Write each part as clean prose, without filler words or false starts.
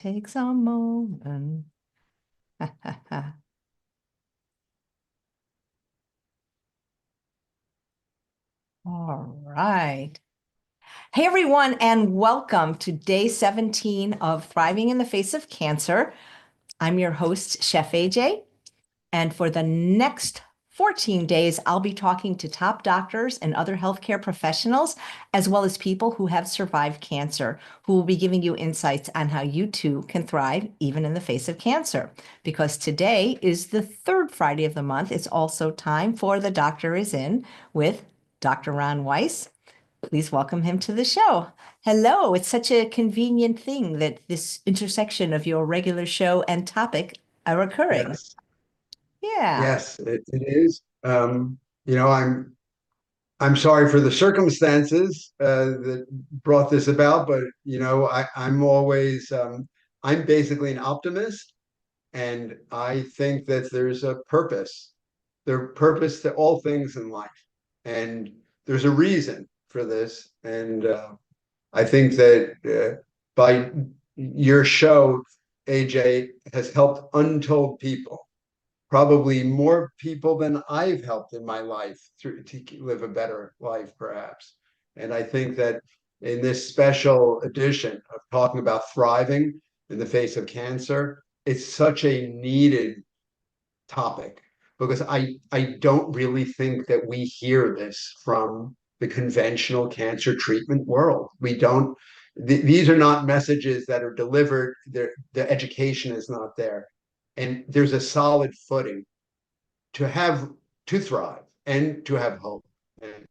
Takes a moment. All right. Hey, everyone, and welcome to day 17 of Thriving in the Face of Cancer. I'm your host, Chef AJ, and for the next 14 days, I'll be talking to top doctors and other healthcare professionals, as well as people who have survived cancer, who will be giving you insights on how you too can thrive even in the face of cancer. Because today is the third Friday of the month, it's also time for The Doctor Is In with Dr. Ron Weiss. Please welcome him to the show. Hello, it's such a convenient thing that this intersection of your regular show and topic are occurring. Yes, Yeah. yes, it is. I'm sorry for the circumstances that brought this about, but I'm always I'm basically an optimist, and I think that there's a purpose. There's purpose to all things in life, and there's a reason for this. And I think that by your show, AJ, has helped untold people, probably more people than I've helped in my life through to live a better life, perhaps. And I think that in this special edition of talking about thriving in the face of cancer, it's such a needed topic because I don't really think that we hear this from the conventional cancer treatment world. We don't. These are not messages that are delivered. The education is not there, and there's a solid footing to have to thrive and to have hope. And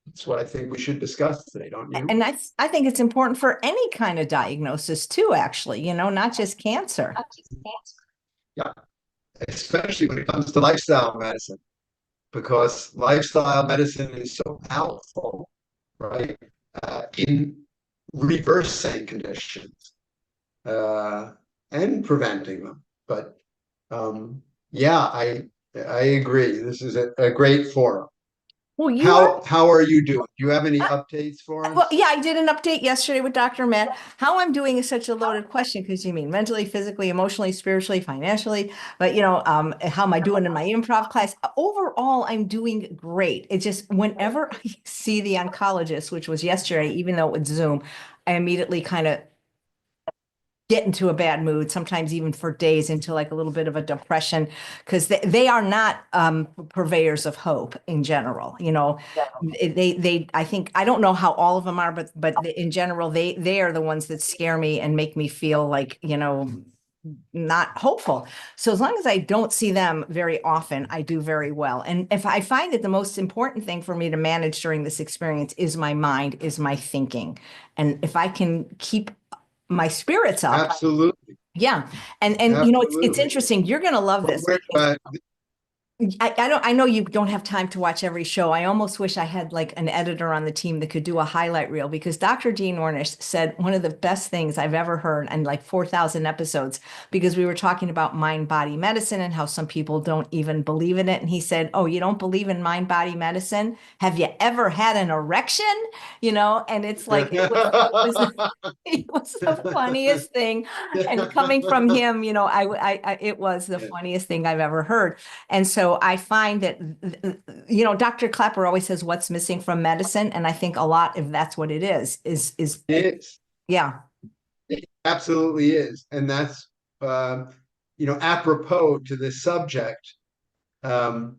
that's what I think we should discuss today, don't you? And I think it's important for any kind of diagnosis too, actually, not just cancer. Yeah, especially when it comes to lifestyle medicine, because lifestyle medicine is so powerful, right? In reversing conditions uh, and preventing them. But yeah, I agree. This is a great forum. Well, you are. How are you doing? Do you have any updates for Well, us? yeah, I did an update yesterday with Dr. Matt. How I'm doing is such a loaded question because you mean mentally, physically, emotionally, spiritually, financially. But how am I doing in my improv class? Overall, I'm doing great. It's just whenever I see the oncologist, which was yesterday, even though it was Zoom, I immediately kind of get into a bad mood, sometimes even for days into like a little bit of a depression, because they are not purveyors of hope in general. I think, I don't know how all of them are, but in general, they are the ones that scare me and make me feel like, not hopeful. So as long as I don't see them very often, I do very well. And if I find that the most important thing for me to manage during this experience is my mind, is my thinking. And if I can keep my spirits up. Absolutely, Yeah. And it's absolutely. interesting. You're going to love But this because I know you don't have time to watch every show. I almost wish I had like an editor on the team that could do a highlight reel, because Dr. Dean Ornish said one of the best things I've ever heard in like 4,000 episodes, because we were talking about mind body medicine and how some people don't even believe in it. And he said, "Oh, you don't believe in mind body medicine? Have you ever had an erection?" And it's like it was the funniest thing. And coming from him, it was the funniest thing I've ever heard. And so I find that, Dr. Clapper always says, "What's missing from medicine?" And I think a lot, if that's what it is, It's yeah. It absolutely is. And that's, apropos to this subject. Um,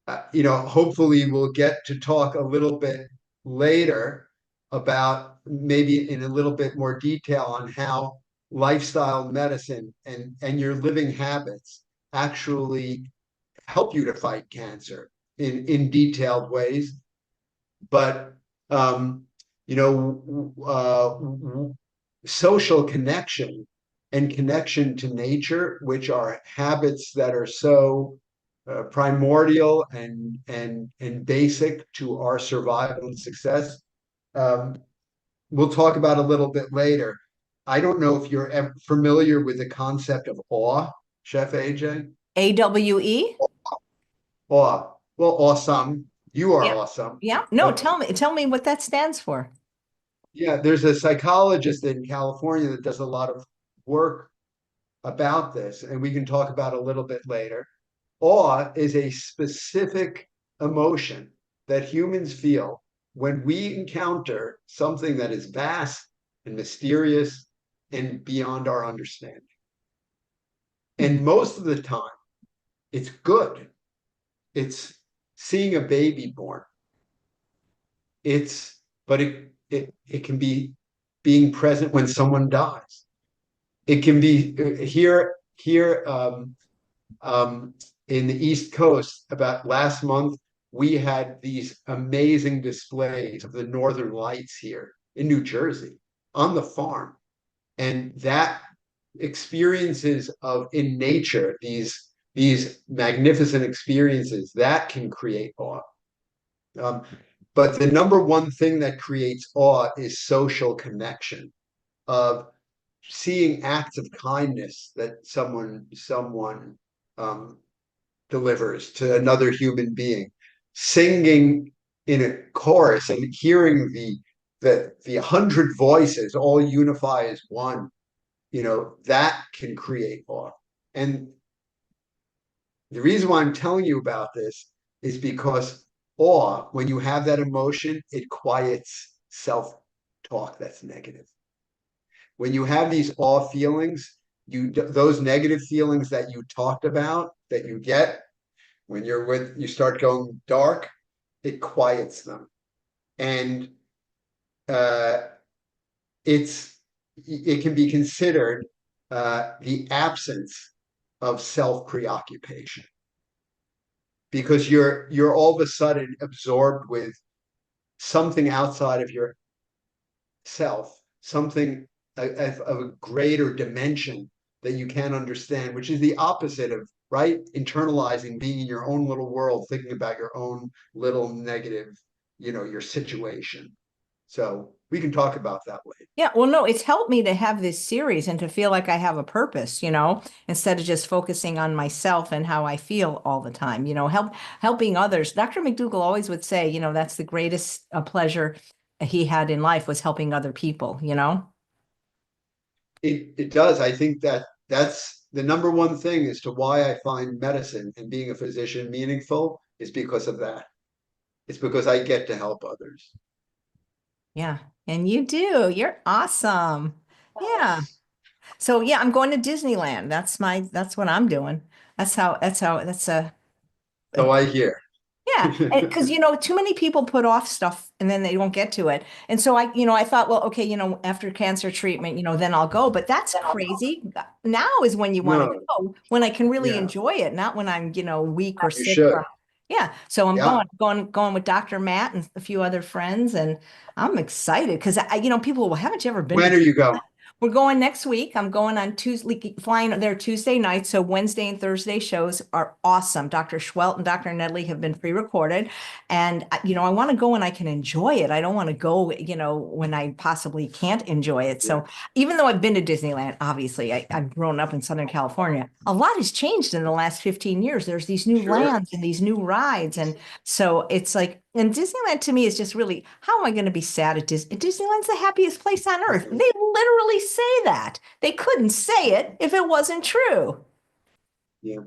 hopefully we'll get to talk a little bit later about maybe in a little bit more detail on how lifestyle medicine and your living habits actually help you to fight cancer in detailed ways. But, um, you know, social connection and connection to nature, which are habits that are so primordial and basic to our survival and success. Um, we'll talk about a little bit later. I don't know if you're familiar with the concept of awe, Chef AJ. AWE? Awe. Well, awesome. You are Yeah. awesome. Yeah. No, But tell me what that stands for. yeah, there's a psychologist in California that does a lot of work about this, and we can talk about a little bit later. Awe is a specific emotion that humans feel when we encounter something that is vast and mysterious and beyond our understanding. And most of the time, it's good. It's seeing a baby born. But it can be being present when someone dies. It can be here in the East Coast. About last month, we had these amazing displays of the Northern Lights here in New Jersey on the farm, and that experiences of in nature, these magnificent experiences that can create awe. Um, but the number one thing that creates awe is social connection, of seeing acts of kindness that someone um, delivers to another human being, singing in a chorus and hearing the 100 voices all unify as one. That can create awe. And the reason why I'm telling you about this is because awe, when you have that emotion, it quiets self-talk that's negative. When you have these awe feelings, those negative feelings that you talked about, that you get when you start going dark, it quiets them. And uh, it can be considered the absence of self-preoccupation, because you're all of a sudden absorbed with something outside of yourself, something of a greater dimension that you can't understand, which is the opposite of, right, internalizing, being in your own little world, thinking about your own little negative, your situation. So we can talk about that later. Yeah, well, no, it's helped me to have this series and to feel like I have a purpose, instead of just focusing on myself and how I feel all the time, helping others. Dr. McDougall always would say, that's the greatest pleasure he had in life, was helping other people. It does. I think that's the number one thing as to why I find medicine and being a physician meaningful, is because of that. It's because I get to help others. Yeah, and you do. You're awesome. Yeah. So yeah, I'm going to Disneyland. That's what I'm doing. A So I hear. Yeah, because too many people put off stuff and then they don't get to it. And so I thought, well, okay, after cancer treatment, then I'll go. But that's crazy. Now is when you want to No, go, when I can really yeah, enjoy it, not when I'm, weak or you sick should. from. Yeah, so I'm Yeah. going with Dr. Matt and a few other friends, and I'm excited because people, well, haven't you ever been to When are you going? we're going next week. I'm going on Tuesday, flying there Tuesday night. So Wednesday and Thursday shows are awesome. Dr. Schwelt and Dr. Nedley have been pre-recorded. And, I want to go when I can enjoy it. I don't want to go, when I possibly can't enjoy it. Yeah, So even though I've been to Disneyland, obviously, I've grown up in Southern California, a lot has changed in the last 15 years. There's these new sure. lands and these new rides. And so it's like, and Disneyland to me is just really, how am I going to be sad at Disney? Disneyland's the happiest place on earth. They literally say that. They couldn't say it if it wasn't true. Yeah.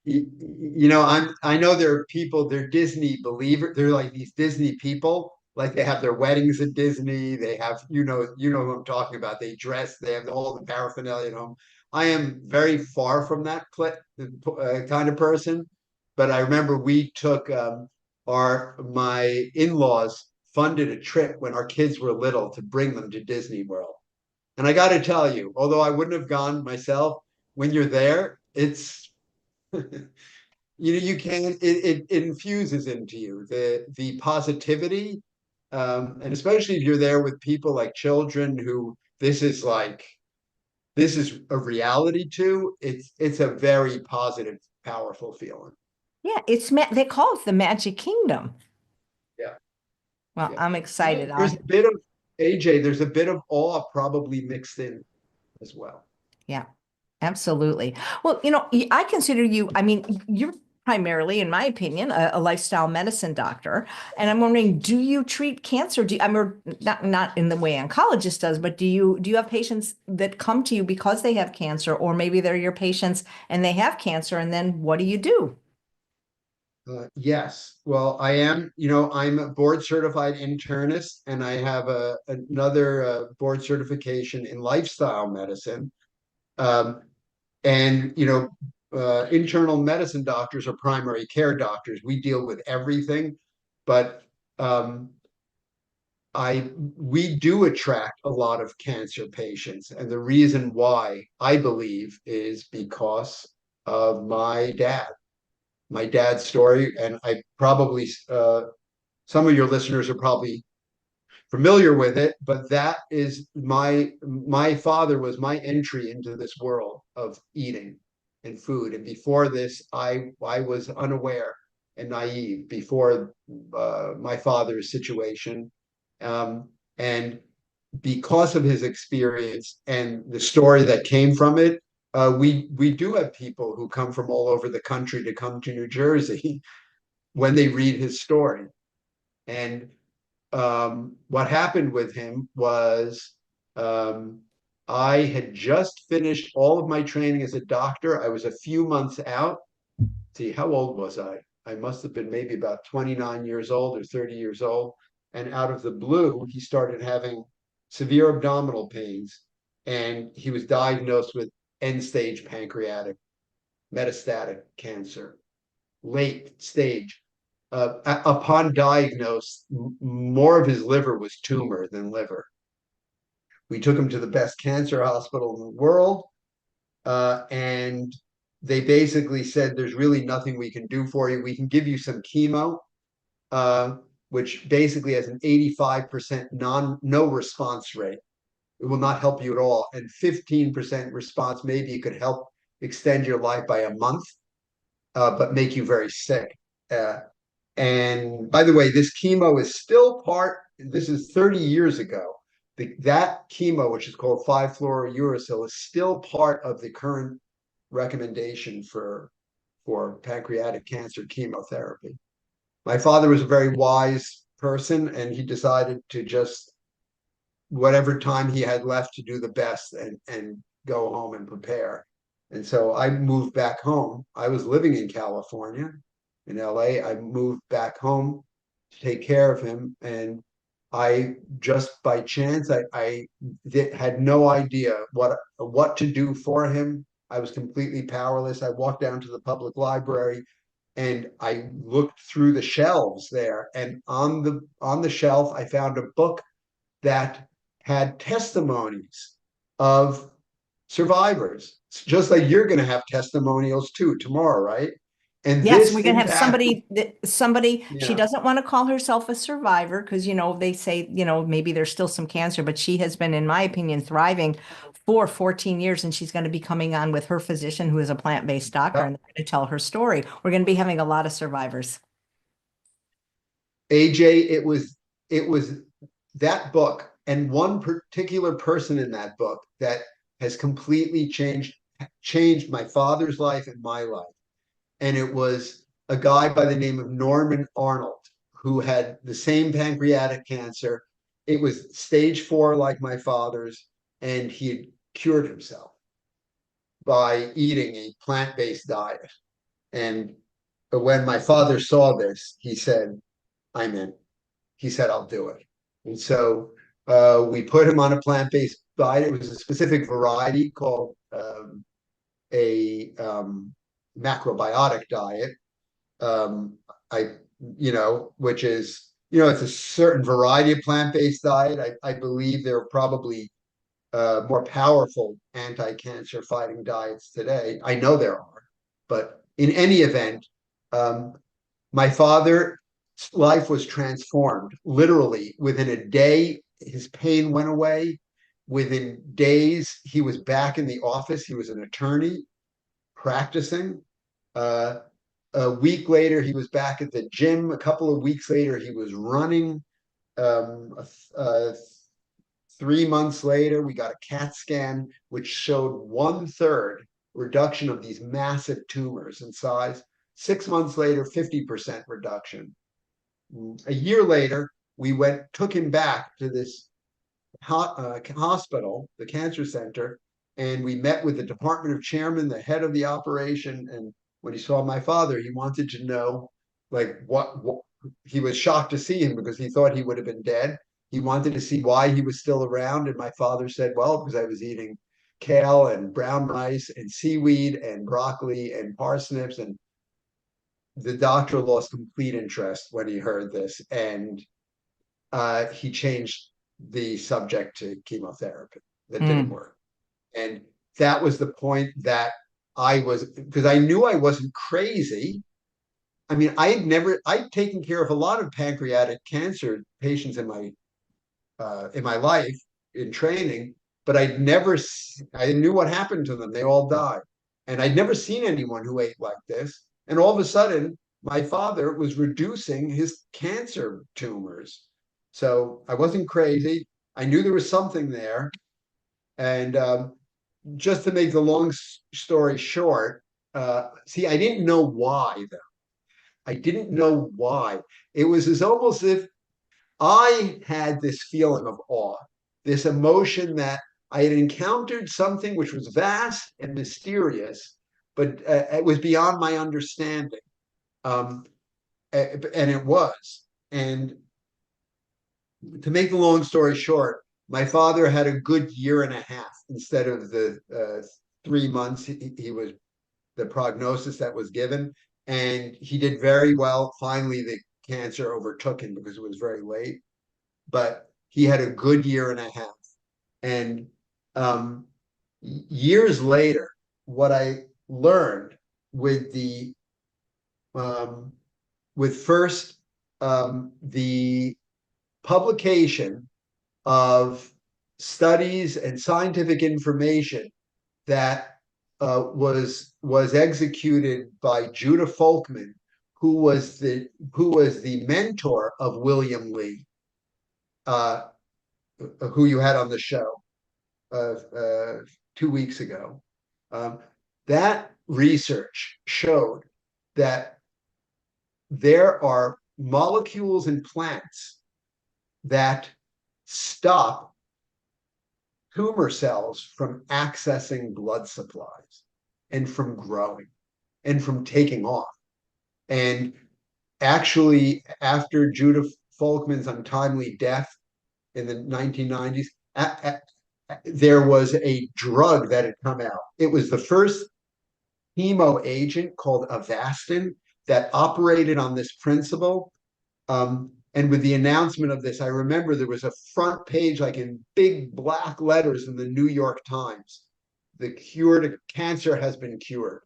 I know there are people, they're Disney believers. They're like these Disney people. Like they have their weddings at Disney. They have, who I'm talking about. They dress, they have all the paraphernalia at home. I am very far from that kind of person. But I remember we took my in-laws funded a trip when our kids were little to bring them to Disney World. And I got to tell you, although I wouldn't have gone myself, when you're there, it's you can it infuses into you the positivity, and especially if you're there with people like children who this is a reality to. It's a very positive, powerful feeling. Yeah, they call it the Magic Kingdom. Yeah, Well, yeah. I'm And excited. there's a bit of AJ. There's a bit of awe probably mixed in as well. Yeah, absolutely. Well, I consider you, I mean, you're primarily, in my opinion, a lifestyle medicine doctor. And I'm wondering, do you treat cancer? Not in the way oncologist does, but do you have patients that come to you because they have cancer, or maybe they're your patients and they have cancer, and then what do you do? Yes. Well, I'm a board certified internist, and I have another board certification in lifestyle medicine. Um, and internal medicine doctors are primary care doctors. We deal with everything, but um, we do attract a lot of cancer patients, and the reason why I believe is because of my dad's story. And I probably some of your listeners are probably familiar with it, but that is my father was my entry into this world of eating and food. And before this, I was unaware and naive before my father's situation. And because of his experience and the story that came from it, we do have people who come from all over the country to come to New Jersey when they read his story. And what happened with him was um, I had just finished all of my training as a doctor. I was a few months out. See, how old was I? I must have been maybe about 29 years old or 30 years old. And out of the blue, he started having severe abdominal pains. And he was diagnosed with end stage pancreatic metastatic cancer, late stage. Upon diagnosis, more of his liver was tumor than liver. We took him to the best cancer hospital in the world, and they basically said, "There's really nothing we can do for you. We can give you some chemo, uh, which basically has an 85% no response rate. It will not help you at all, and 15% response. Maybe it could help extend your life by a month, but make you very sick." And by the way, this chemo is still this is 30 years ago. That chemo, which is called 5-fluorouracil, is still part of the current recommendation for pancreatic cancer chemotherapy. My father was a very wise person, and he decided to just, whatever time he had left, to do the best and go home and prepare. And so I moved back home. I was living in California, in LA. I moved back home to take care of him. And I just by chance, I had no idea what to do for him. I was completely powerless. I walked down to the public library, and I looked through the shelves there. And on the shelf, I found a book that had testimonies of survivors, just like you're going to have testimonials too tomorrow, right? And Yes, this we're gonna have impacted, somebody, she yeah. doesn't want to call herself a survivor because, they say, maybe there's still some cancer, but she has been, in my opinion, thriving for 14 years, and she's going to be coming on with her physician, who is a plant-based doctor, and they're going to tell her story. We're going to be having a lot of survivors. AJ, it was that book and one particular person in that book that has completely changed my father's life and my life. And it was a guy by the name of Norman Arnold, who had the same pancreatic cancer. It was stage 4, like my father's, and he had cured himself by eating a plant-based diet. And when my father saw this, he said, "I'm in." He said, "I'll do it." And so we put him on a plant-based diet. It was a specific variety called a macrobiotic diet. um, I, which is, it's a certain variety of plant-based diet. I believe there are probably more powerful anti-cancer fighting diets today. I know there are, but in any event, um, my father's life was transformed literally within a day. His pain went away. Within days, he was back in the office. He was an attorney practicing. Uh, a week later, he was back at the gym. A couple of weeks later, he was running. Um, uh, 3 months later, we got a CAT scan, which showed 1/3 reduction of these massive tumors in size. 6 months later, 50% reduction. A year later, we took him back to this hospital, the cancer center, and we met with the department chairman, the head of the operation. And when he saw my father, he wanted to know, like, what he was shocked to see him because he thought he would have been dead. He wanted to see why he was still around. And my father said, well, because I was eating kale and brown rice and seaweed and broccoli and parsnips. And the doctor lost complete interest when he heard this. And he changed the subject to chemotherapy. That didn't work. And that was the point that because I knew I wasn't crazy. I mean, I'd taken care of a lot of pancreatic cancer patients in my life in training, but I knew what happened to them. They all died. And I'd never seen anyone who ate like this. And all of a sudden, my father was reducing his cancer tumors. So I wasn't crazy. I knew there was something there. And just to make the long story short, see, I didn't know why, though. I didn't know why. It was as almost if I had this feeling of awe, this emotion that I had encountered something which was vast and mysterious, but it was beyond my understanding. And it was. And to make the long story short, my father had a good year and a half instead of the 3 months he was the prognosis that was given. And he did very well. Finally, the cancer overtook him because it was very late. But he had a good year and a half. And years later, what I learned with first the publication of studies and scientific information that was executed by Judah Folkman, who was the mentor of William Lee, who you had on the show 2 weeks ago. That research showed that there are molecules in plants that stop tumor cells from accessing blood supplies and from growing and from taking off. And actually, after Judah Folkman's untimely death in the 1990s, there was a drug that had come out. It was the first chemo agent called Avastin that operated on this principle. And with the announcement of this, I remember there was a front page, like in big black letters in the New York Times. The cure to cancer has been cured.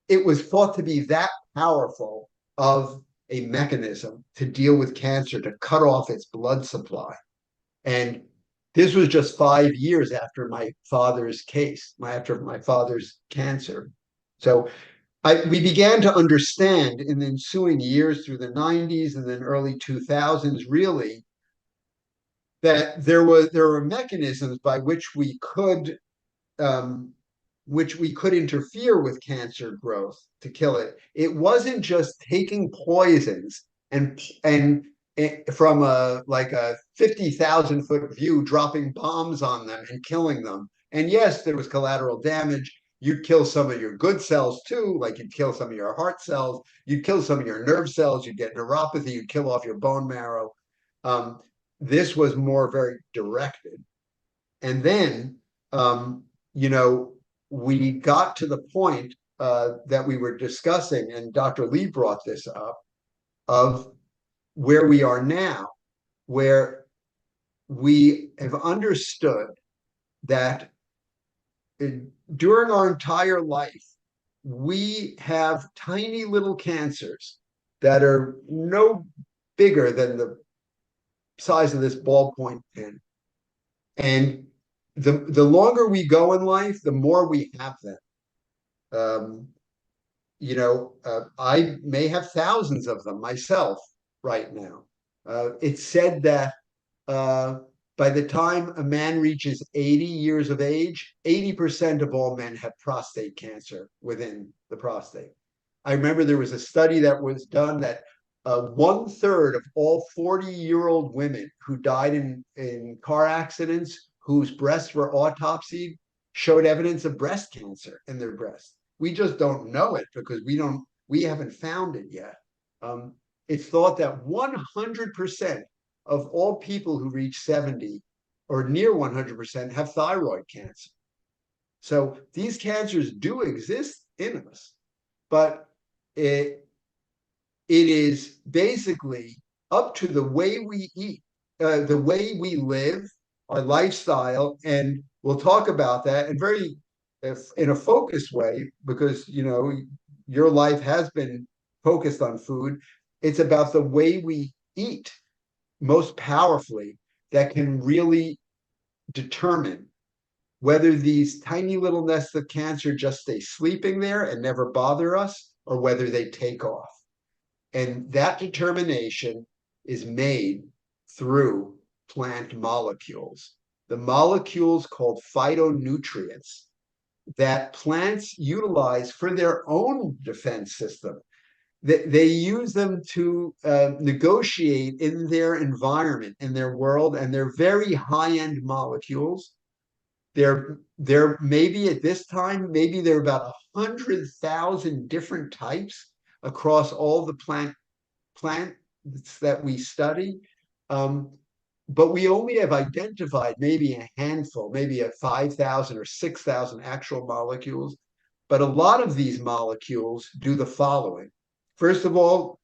It was thought to be that powerful of a mechanism to deal with cancer, to cut off its blood supply. And this was just 5 years after my father's after my father's cancer. So we began to understand in the ensuing years through the 90s and then early 2000s, really, that there were mechanisms by which we could interfere with cancer growth to kill it. It wasn't just taking poisons and from a 50,000-foot view, dropping bombs on them and killing them. And yes, there was collateral damage. You'd kill some of your good cells too, like you'd kill some of your heart cells, you'd kill some of your nerve cells, you'd get neuropathy, you'd kill off your bone marrow. This was more very directed. And then, we got to the point that we were discussing, and Dr. Lee brought this up, of where we are now, where we have understood that during our entire life, we have tiny little cancers that are no bigger than the size of this ballpoint pen. And the longer we go in life, the more we have them. I may have thousands of them myself right now. It's said that by the time a man reaches 80 years of age, 80% of all men have prostate cancer within the prostate. I remember there was a study that was done that 1/3 of all 40-year-old women who died in car accidents whose breasts were autopsied showed evidence of breast cancer in their breasts. We just don't know it because we haven't found it yet. It's thought that 100% of all people who reach 70 or near 100% have thyroid cancer. So these cancers do exist in us, but it is basically up to the way we eat, the way we live, our lifestyle, and we'll talk about that and very in a focused way because your life has been focused on food. It's about the way we eat most powerfully that can really determine whether these tiny little nests of cancer just stay sleeping there and never bother us, or whether they take off. And that determination is made through plant molecules. The molecules called phytonutrients that plants utilize for their own defense system. They use them to negotiate in their environment, in their world, and they're very high-end molecules. They're maybe at this time, maybe there are about 100,000 different types across all the plants that we study. But we only have identified maybe a handful, maybe a 5,000 or 6,000 actual molecules. But a lot of these molecules do the following. First of all,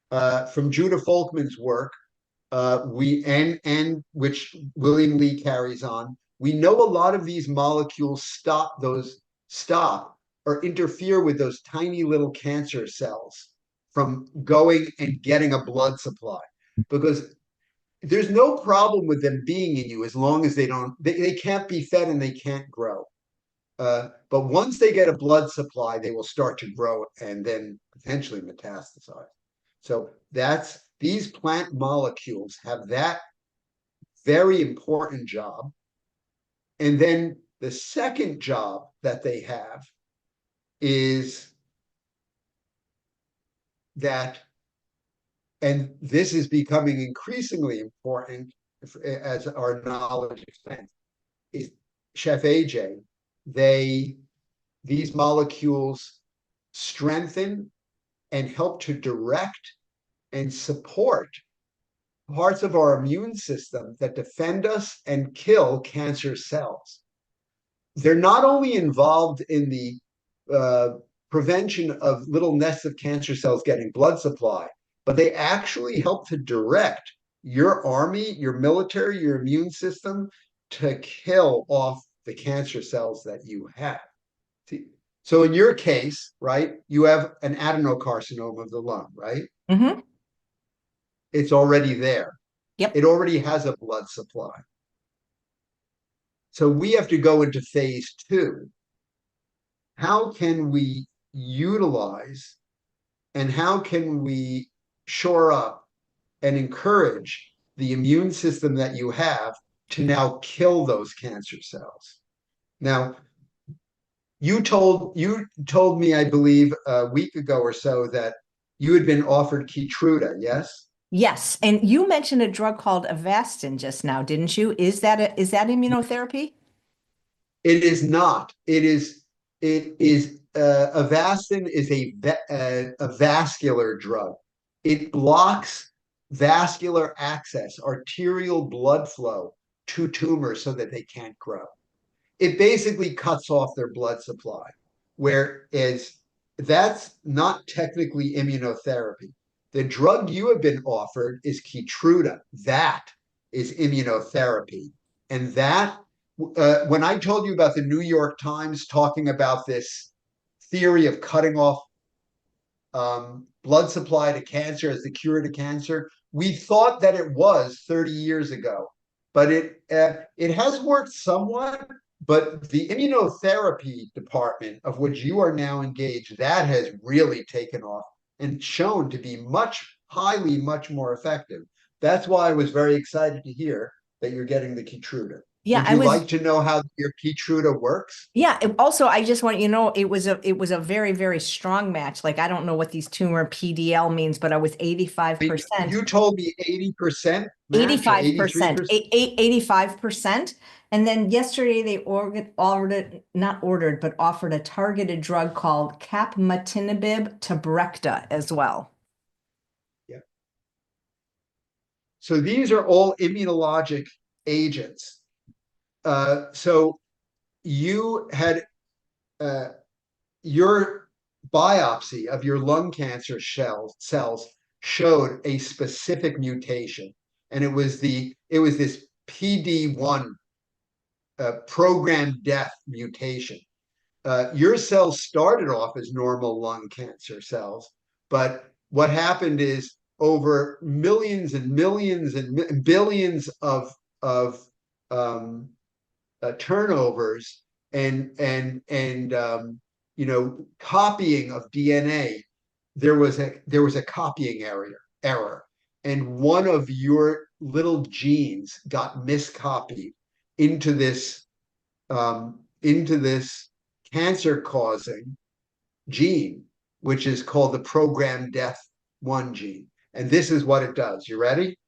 from Judah Folkman's work, which William Lee carries on, we know a lot of these molecules stop or interfere with those tiny little cancer cells from going and getting a blood supply, because there's no problem with them being in you as long as they can't be fed and they can't grow. But once they get a blood supply, they will start to grow and then potentially metastasize. So these plant molecules have that very important job. And then the second job that they have is that, and this is becoming increasingly important as our knowledge expands, is Chef AJ, these molecules strengthen and help to direct and support parts of our immune system that defend us and kill cancer cells. They're not only involved in the prevention of little nests of cancer cells getting blood supply, but they actually help to direct your army, your military, your immune system to kill off the cancer cells that you have. So in your case, right, you have an adenocarcinoma of the lung, right? Mm-hmm. It's already there. Yep. It already has a blood supply. So we have to go into phase 2. How can we utilize and how can we shore up and encourage the immune system that you have to now kill those cancer cells? Now, you told me, I believe, a week ago or so that you had been offered Keytruda, yes? Yes. And you mentioned a drug called Avastin just now, didn't you? Is that immunotherapy? It is not. Avastin is a vascular drug. It blocks vascular access, arterial blood flow to tumors so that they can't grow. It basically cuts off their blood supply, whereas that's not technically immunotherapy. The drug you have been offered is Keytruda. That is immunotherapy. And that, when I told you about the New York Times talking about this theory of cutting off blood supply to cancer as the cure to cancer, we thought that it was 30 years ago. But it has worked somewhat, but the immunotherapy department of which you are now engaged, that has really taken off and shown to be much more effective. That's why I was very excited to hear that you're getting the Keytruda. Yeah, Would I you was like to know how your Keytruda works? Yeah, also I just want you to know it was a very, very strong match. Like I don't know what these tumor PDL means, but I was I mean, 85%, you told me 80% match or 85%, 83%. 85%. And then yesterday they not ordered, but offered a targeted drug called capmatinib tabrecta as well. Yeah. So these are all immunologic agents. So you had your biopsy of your lung cancer cells showed a specific mutation, and it was this PD1 programmed death mutation. Your cells started off as normal lung cancer cells, but what happened is over millions and millions and billions of turnovers and copying of DNA, there was a copying error, and one of your little genes got miscopied into this cancer causing gene, which is called the programmed death 1 gene. And this is what it does. You ready?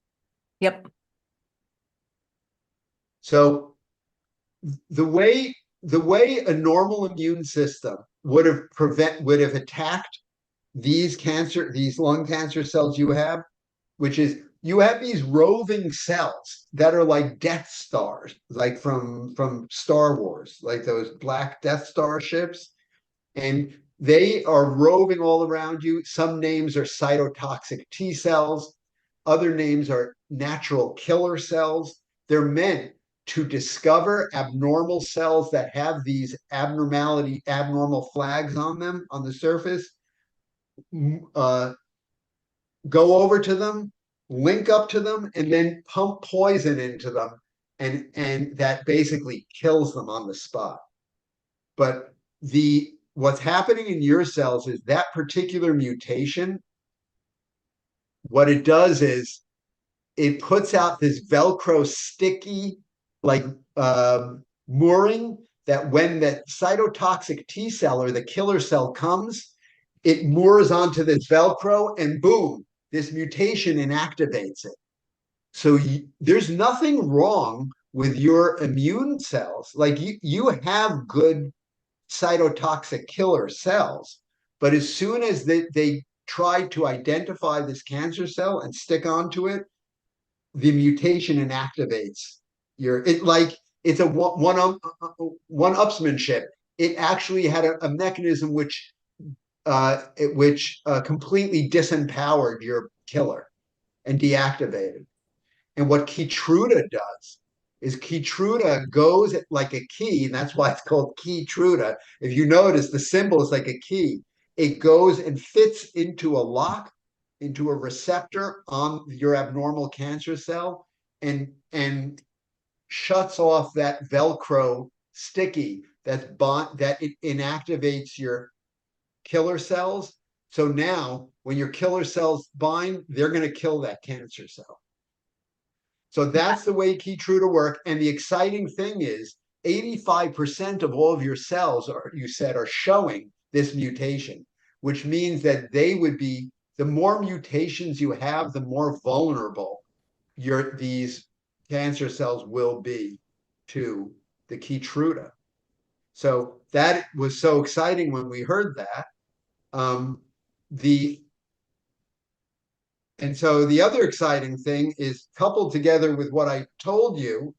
Yep. So the way a normal immune system would have attacked these lung cancer cells you have, which is you have these roving cells that are like Death Stars, like from Star Wars, like those black Death Star ships, and they are roving all around you. Some names are cytotoxic T cells, other names are natural killer cells. They're meant to discover abnormal cells that have these abnormal flags on them on the surface, uh, go over to them, link up to them, and then pump poison into them, and that basically kills them on the spot. But the what's happening in your cells is that particular mutation, what it does is it puts out this Velcro sticky, like mooring, that when the cytotoxic T cell or the killer cell comes, it moors onto this Velcro, and boom, this mutation inactivates it. So there's nothing wrong with your immune cells. Like you have good cytotoxic killer cells, but as soon as they try to identify this cancer cell and stick onto it, the mutation inactivates it's a one-upsmanship. It actually had a mechanism which completely disempowered your killer and deactivated. And what Keytruda does is Keytruda goes like a key, and that's why it's called Keytruda. If you notice, the symbol is like a key. It goes and fits into a lock, into a receptor on your abnormal cancer cell, and shuts off that Velcro sticky that it inactivates your killer cells. So now, when your killer cells bind, they're going to kill that cancer cell. So that's the way Keytruda work. And the exciting thing is 85% of all of your cells are showing this mutation, which means that the more mutations you have, the more vulnerable these cancer cells will be to the Keytruda. So that was so exciting when we heard that. The And so the other exciting thing is, coupled together with what I told you,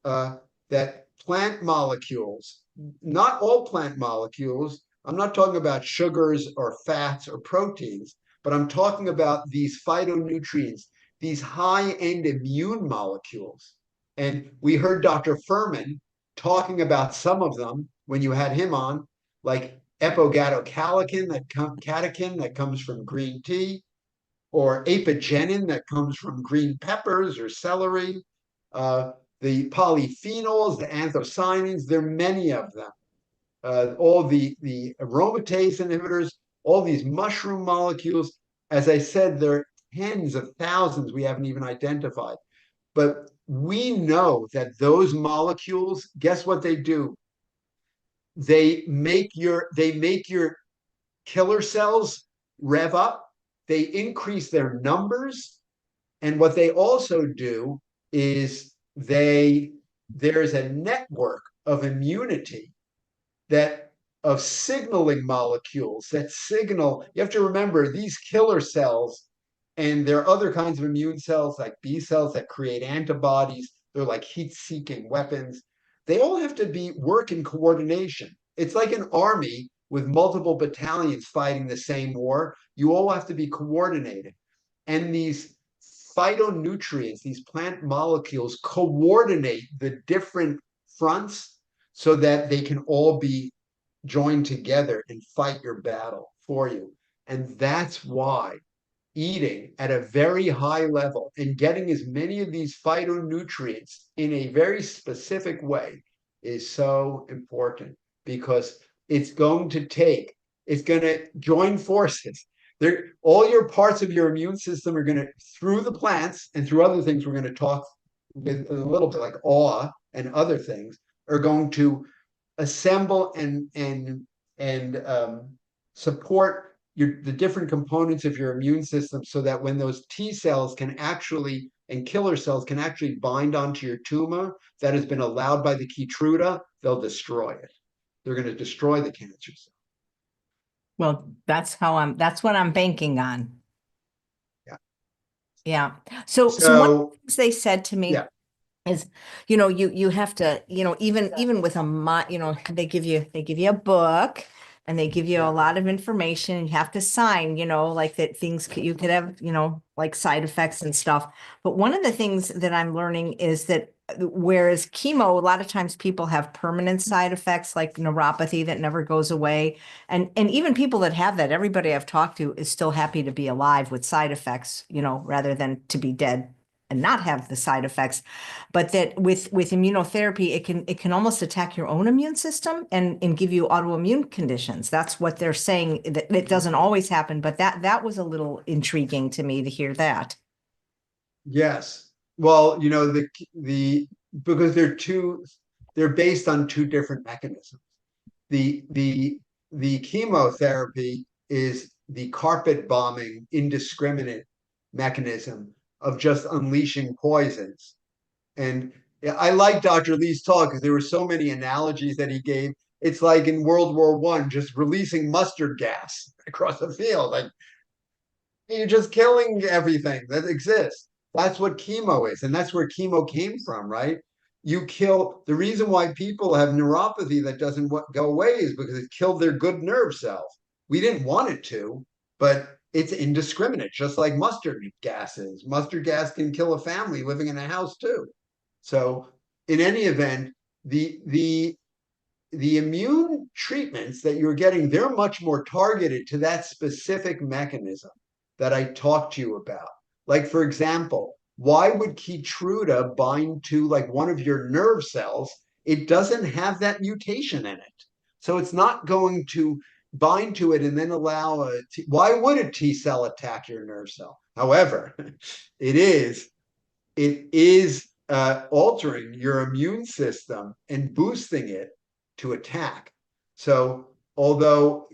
that plant molecules, not all plant molecules, I'm not talking about sugars or fats or proteins, but I'm talking about these phytonutrients, these high-end immune molecules. And we heard Dr. Furman talking about some of them when you had him on, like epogatocalycan, catechin that comes from green tea, or apigenin that comes from green peppers or celery, the polyphenols, the anthocyanins, there are many of them. All the aromatase inhibitors, all these mushroom molecules. As I said, there are tens of thousands we haven't even identified. But we know that those molecules, guess what they do? They make your killer cells rev up, they increase their numbers, and what they also do is there's a network of immunity that of signaling molecules that signal. You have to remember these killer cells, and there are other kinds of immune cells like B cells that create antibodies. They're like heat-seeking weapons. They all have to work in coordination. It's like an army with multiple battalions fighting the same war. You all have to be coordinated. And these phytonutrients, these plant molecules, coordinate the different fronts so that they can all be joined together and fight your battle for you. And that's why eating at a very high level and getting as many of these phytonutrients in a very specific way is so important, because it's going to join forces. All your parts of your immune system are going to, through the plants and through other things we're going to talk with a little bit, like awe and other things, are going to assemble and support the different components of your immune system, so that when those T cells can actually and killer cells can actually bind onto your tumor that has been allowed by the Keytruda, they'll destroy it. They're going to destroy the cancer cell. Well, that's what I'm banking on. Yeah. Yeah. So one of the things they said to me, yeah. is, you have to, even with they give you a book, and they give you a lot of information. You have to sign, like that you could have, like side effects and stuff. But one of the things that I'm learning is that whereas chemo, a lot of times people have permanent side effects like neuropathy that never goes away. And even people that have that, everybody I've talked to is still happy to be alive with side effects, rather than to be dead and not have the side effects. But that with immunotherapy, it can almost attack your own immune system and give you autoimmune conditions. That's what they're saying. That it doesn't always happen, but that was a little intriguing to me to hear that. Yes. Well, because they're based on two different mechanisms. The chemotherapy is the carpet bombing, indiscriminate mechanism of just unleashing poisons. And I like Dr. Lee's talk because there were so many analogies that he gave. It's like in World War I, just releasing mustard gas across the field. Like, you're just killing everything that exists. That's what chemo is. And that's where chemo came from, right? The reason why people have neuropathy that doesn't go away is because it killed their good nerve cells. We didn't want it to, but it's indiscriminate, just like mustard gas is. Mustard gas can kill a family living in a house too. So in any event, the immune treatments that you're getting, they're much more targeted to that specific mechanism that I talked to you about. Like, for example, why would Keytruda bind to like one of your nerve cells? It doesn't have that mutation in it. So it's not going to bind to it and then why would a T cell attack your nerve cell? However, it is altering your immune system and boosting it to attack. So although,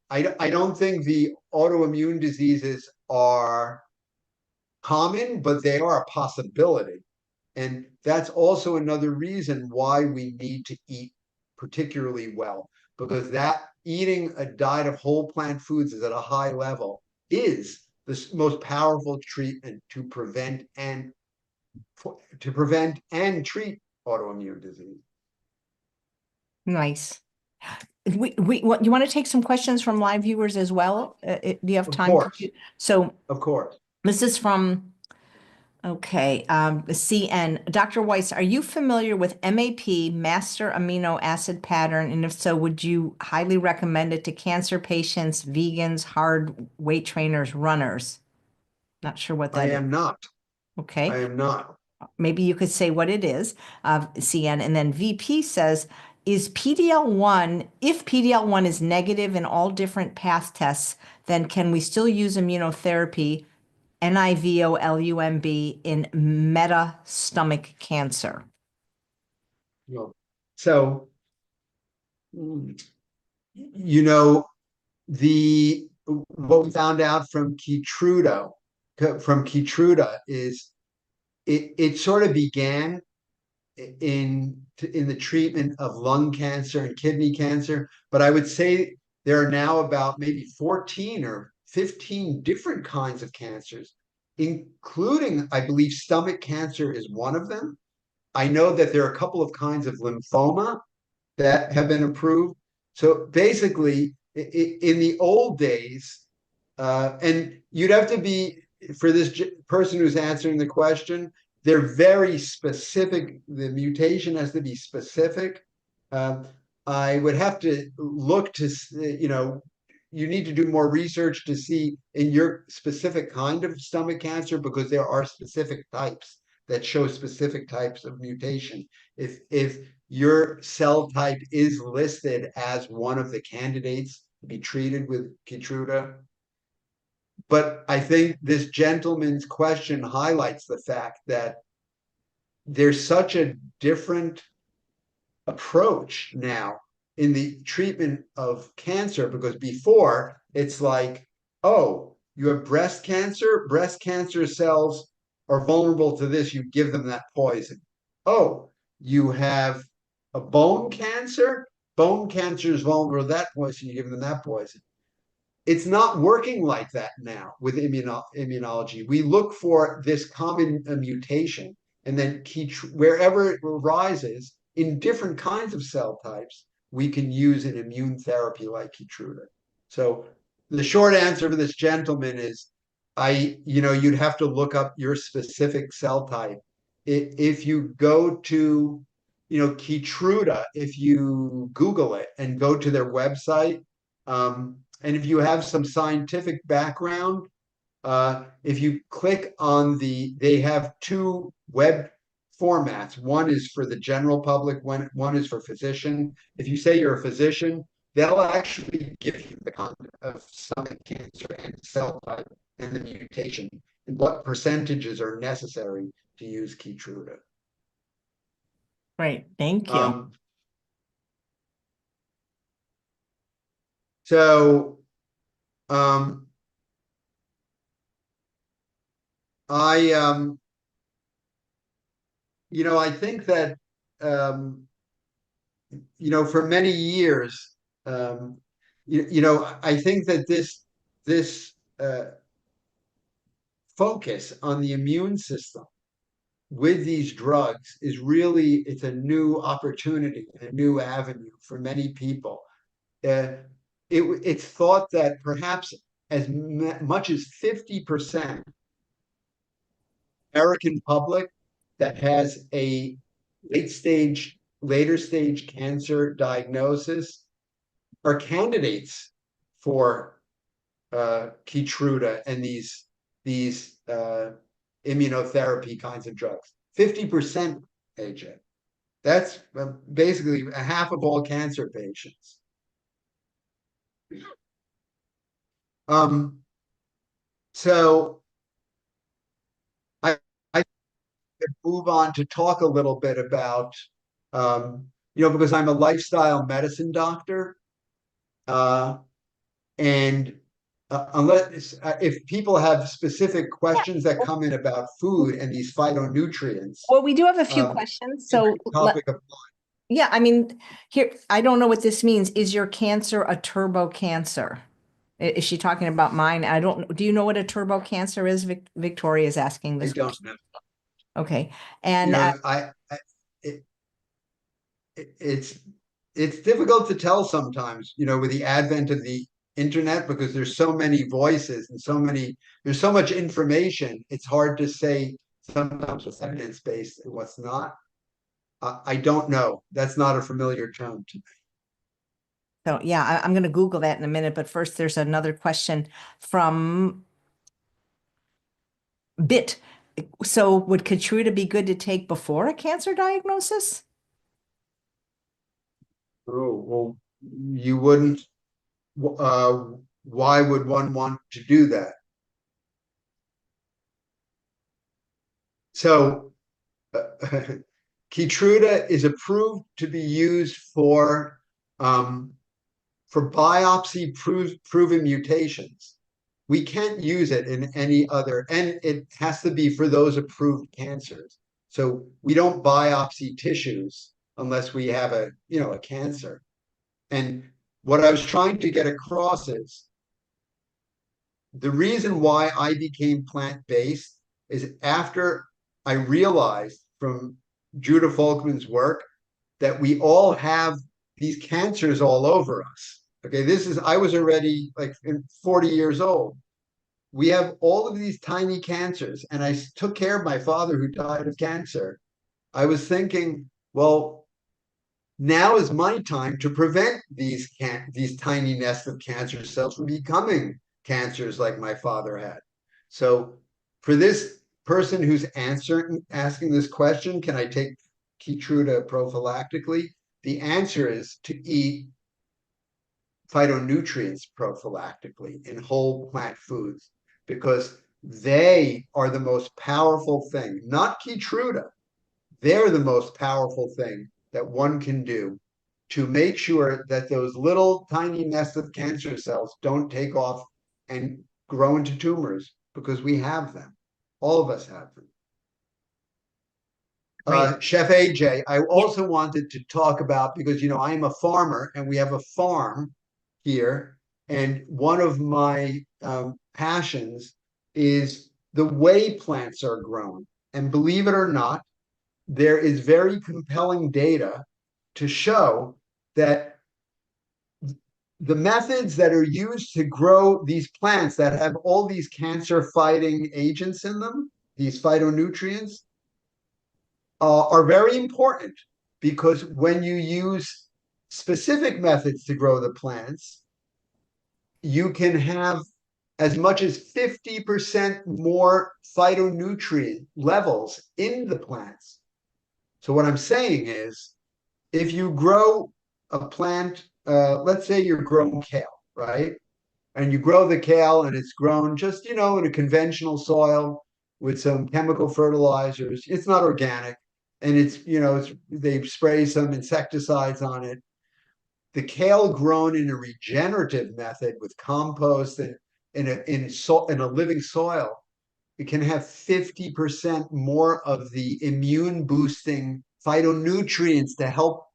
I don't think the autoimmune diseases are common, but they are a possibility. And that's also another reason why we need to eat particularly well, because that eating a diet of whole plant foods is at a high level is the most powerful treatment to prevent and treat autoimmune disease. Nice. You want to take some questions from live viewers as well? Do you have time? Of course. So, of course. This is from, okay, CN. Dr. Weiss, are you familiar with MAP, master amino acid pattern? And if so, would you highly recommend it to cancer patients, vegans, hard weight trainers, runners? Not sure what that is. I am not. Okay. I am not. Maybe you could say what it is, CN. And then VP says, if PD-L1 is negative in all different path tests, then can we still use immunotherapy NIVOLUMB in metastomach cancer. So, you know, what we found out from Keytruda is it sort of began in the treatment of lung cancer and kidney cancer, but I would say there are now about maybe 14 or 15 different kinds of cancers, including, I believe, stomach cancer is one of them. I know that there are a couple of kinds of lymphoma that have been approved. So basically, in the old days, and you'd have to be, for this person who's answering the question, they're very specific. The mutation has to be specific. I would have to look to, you need to do more research to see in your specific kind of stomach cancer, because there are specific types that show specific types of mutation. If your cell type is listed as one of the candidates to be treated with Keytruda. But I think this gentleman's question highlights the fact that there's such a different approach now in the treatment of cancer, because before it's like, oh, you have breast cancer cells are vulnerable to this, you give them that poison. Oh, you have a bone cancer is vulnerable to that poison, you give them that poison. It's not working like that now with immunology. We look for this common mutation, and then wherever it arises in different kinds of cell types, we can use an immune therapy like Keytruda. So the short answer for this gentleman is, you'd have to look up your specific cell type. If you go to, Keytruda, if you Google it and go to their website, and if you have some scientific background, if you click on they have two web formats. One is for the general public, one is for physician. If you say you're a physician, they'll actually give you the content of stomach cancer and cell type and the mutation and what percentages are necessary to use Keytruda. Great, thank you. So I think that for many years, I think that this focus on the immune system with these drugs is really, it's a new opportunity, a new avenue for many people. It's thought that perhaps as much as 50% American public that has a later stage cancer diagnosis are candidates for Keytruda and these immunotherapy kinds of drugs. 50%, AJ. That's basically a half of all cancer patients. So I move on to talk a little bit about, because I'm a lifestyle medicine doctor, and unless if people have specific questions that come in about food and these phytonutrients. Well, we do have a few questions. So yeah, I mean, here, I don't know what this means. Is your cancer a turbo cancer? Is she talking about mine? Do you know what a turbo cancer is? Victoria is asking this question. I don't know. Okay. And it's difficult to tell sometimes, with the advent of the internet, because there's so many voices and there's so much information. It's hard to say sometimes what's evidence-based and what's not. I don't know. That's not a familiar term to me. So yeah, I'm going to Google that in a minute. But first, there's another question from Bit. So would Keytruda be good to take before a cancer diagnosis? Oh, well, you wouldn't. Why would one want to do that? So Keytruda is approved to be used um, for biopsy proven mutations. We can't use it in any other, and it has to be for those approved cancers. So we don't biopsy tissues unless we have a cancer. And what I was trying to get across is the reason why I became plant-based is after I realized from Judah Folkman's work that we all have these cancers all over us. Okay, I was already like 40 years old. We have all of these tiny cancers, and I took care of my father who died of cancer. I was thinking, well, now is my time to prevent these tiny nests of cancer cells from becoming cancers like my father had. So for this person who's asking this question, can I take Keytruda prophylactically? The answer is to eat phytonutrients prophylactically in whole plant foods because they are the most powerful thing, not Keytruda. They're the most powerful thing that one can do to make sure that those little tiny nests of cancer cells don't take off and grow into tumors because we have them. All of us have them. Right. Chef AJ, I Yeah. also wanted to talk about because I am a farmer and we have a farm here, and one of my passions is the way plants are grown. And believe it or not, there is very compelling data to show that the methods that are used to grow these plants that have all these cancer fighting agents in them, these phytonutrients, are very important because when you use specific methods to grow the plants, you can have as much as 50% more phytonutrient levels in the plants. So, what I'm saying is, if you grow a plant, let's say you're growing kale, right? And you grow the kale and it's grown just, in a conventional soil with some chemical fertilizers. It's not organic. And they spray some insecticides on it. The kale grown in a regenerative method with compost and in a living soil, it can have 50% more of the immune boosting phytonutrients to help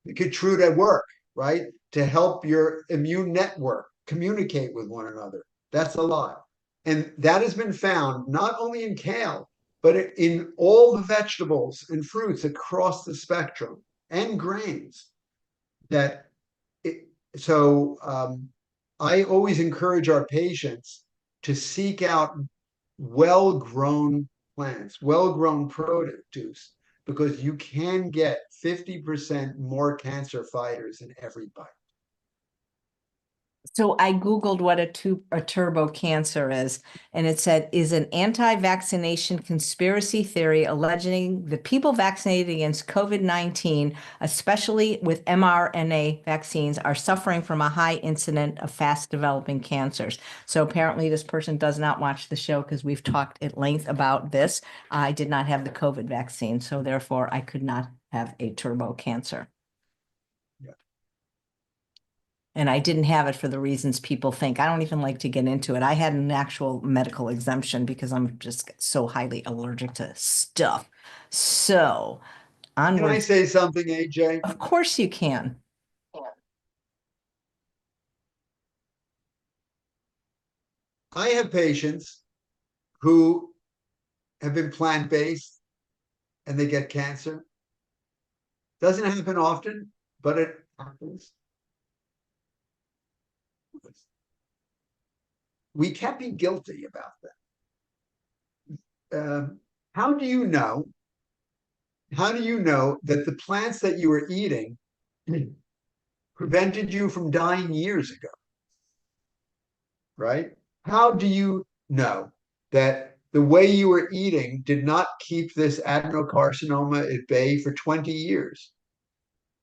Keytruda work, right? To help your immune network communicate with one another. That's a lot. And that has been found not only in kale, but in all the vegetables and fruits across the spectrum and grains. That it, so I always encourage our patients to seek out well-grown plants, well-grown produce, because you can get 50% more cancer fighters in every bite. So I Googled what a turbo cancer is, and it said is an anti-vaccination conspiracy theory alleging the people vaccinated against COVID-19, especially with mRNA vaccines, are suffering from a high incident of fast developing cancers. So apparently this person does not watch the show because we've talked at length about this. I did not have the COVID vaccine, so therefore I could not have a turbo cancer. Yeah. And I didn't have it for the reasons people think. I don't even like to get into it. I had an actual medical exemption because I'm just so highly allergic to stuff. So Can I onwards. say something, AJ? Of course you can. I have patients who have been plant-based and they get cancer. Doesn't happen often, but it happens. We can't be guilty about that. How do you know? How do you know that the plants that you were eating prevented you from dying years ago? Right? How do you know that the way you were eating did not keep this adenocarcinoma at bay for 20 years?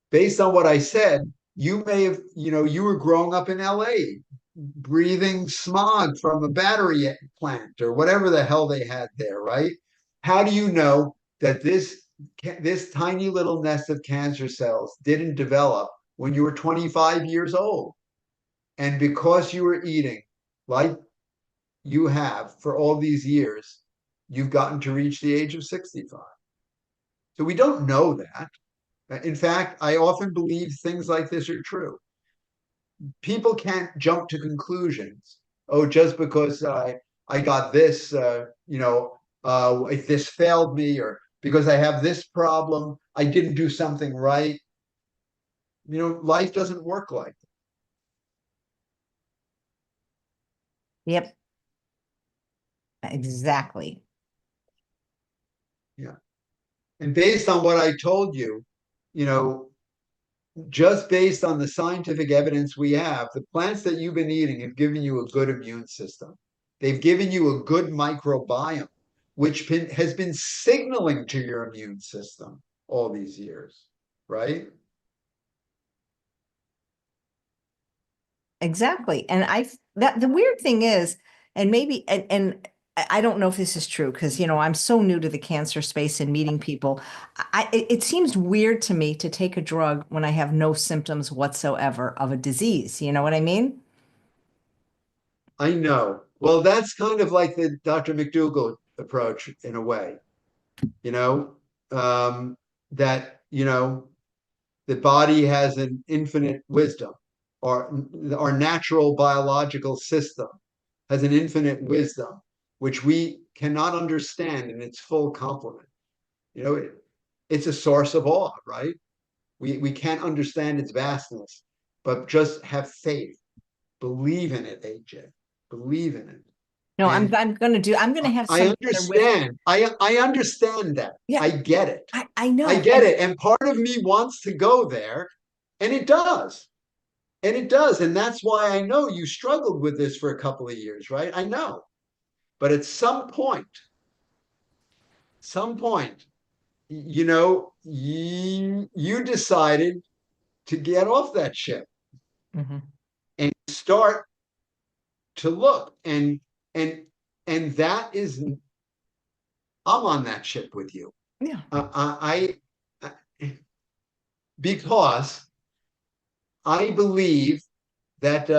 Based on what I said, you may have, you were growing up in LA, breathing smog from a battery plant or whatever the hell they had there, right? How do you know that this tiny little nest of cancer cells didn't develop when you were 25 years old? And because you were eating like you have for all these years, you've gotten to reach the age of 65. So we don't know that. In fact, I often believe things like this are true. People can't jump to conclusions. Oh, just because I got this, if this failed me, or because I have this problem, I didn't do something right. Life doesn't work like that. Yep, exactly. Yeah. And based on what I told you, you know, just based on the scientific evidence we have, the plants that you've been eating have given you a good immune system. They've given you a good microbiome, which has been signaling to your immune system all these years, right? Exactly. And that the weird thing is, and maybe, and I don't know if this is true because, I'm so new to the cancer space and meeting people. It seems weird to me to take a drug when I have no symptoms whatsoever of a disease. You know what I mean? I know. Well, that's kind of like the Dr. McDougall approach in a way, you know, that, the body has an infinite wisdom, or our natural biological system has an infinite wisdom, which we cannot understand in its full complement. It's a source of awe, right? We can't understand its vastness, but just have faith, believe in it, AJ, believe in it. No, I'm And I'm gonna have I somebody there with me. understand. I understand that. Yeah, I get it. I I know. get And it. And part of me wants to go there, and it does. And it does. And that's why I know you struggled with this for a couple of years, right? I know. But at some point, you decided to get off that ship Mhm. and start to look. And that is, I'm on that ship with you. Yeah. I because I believe that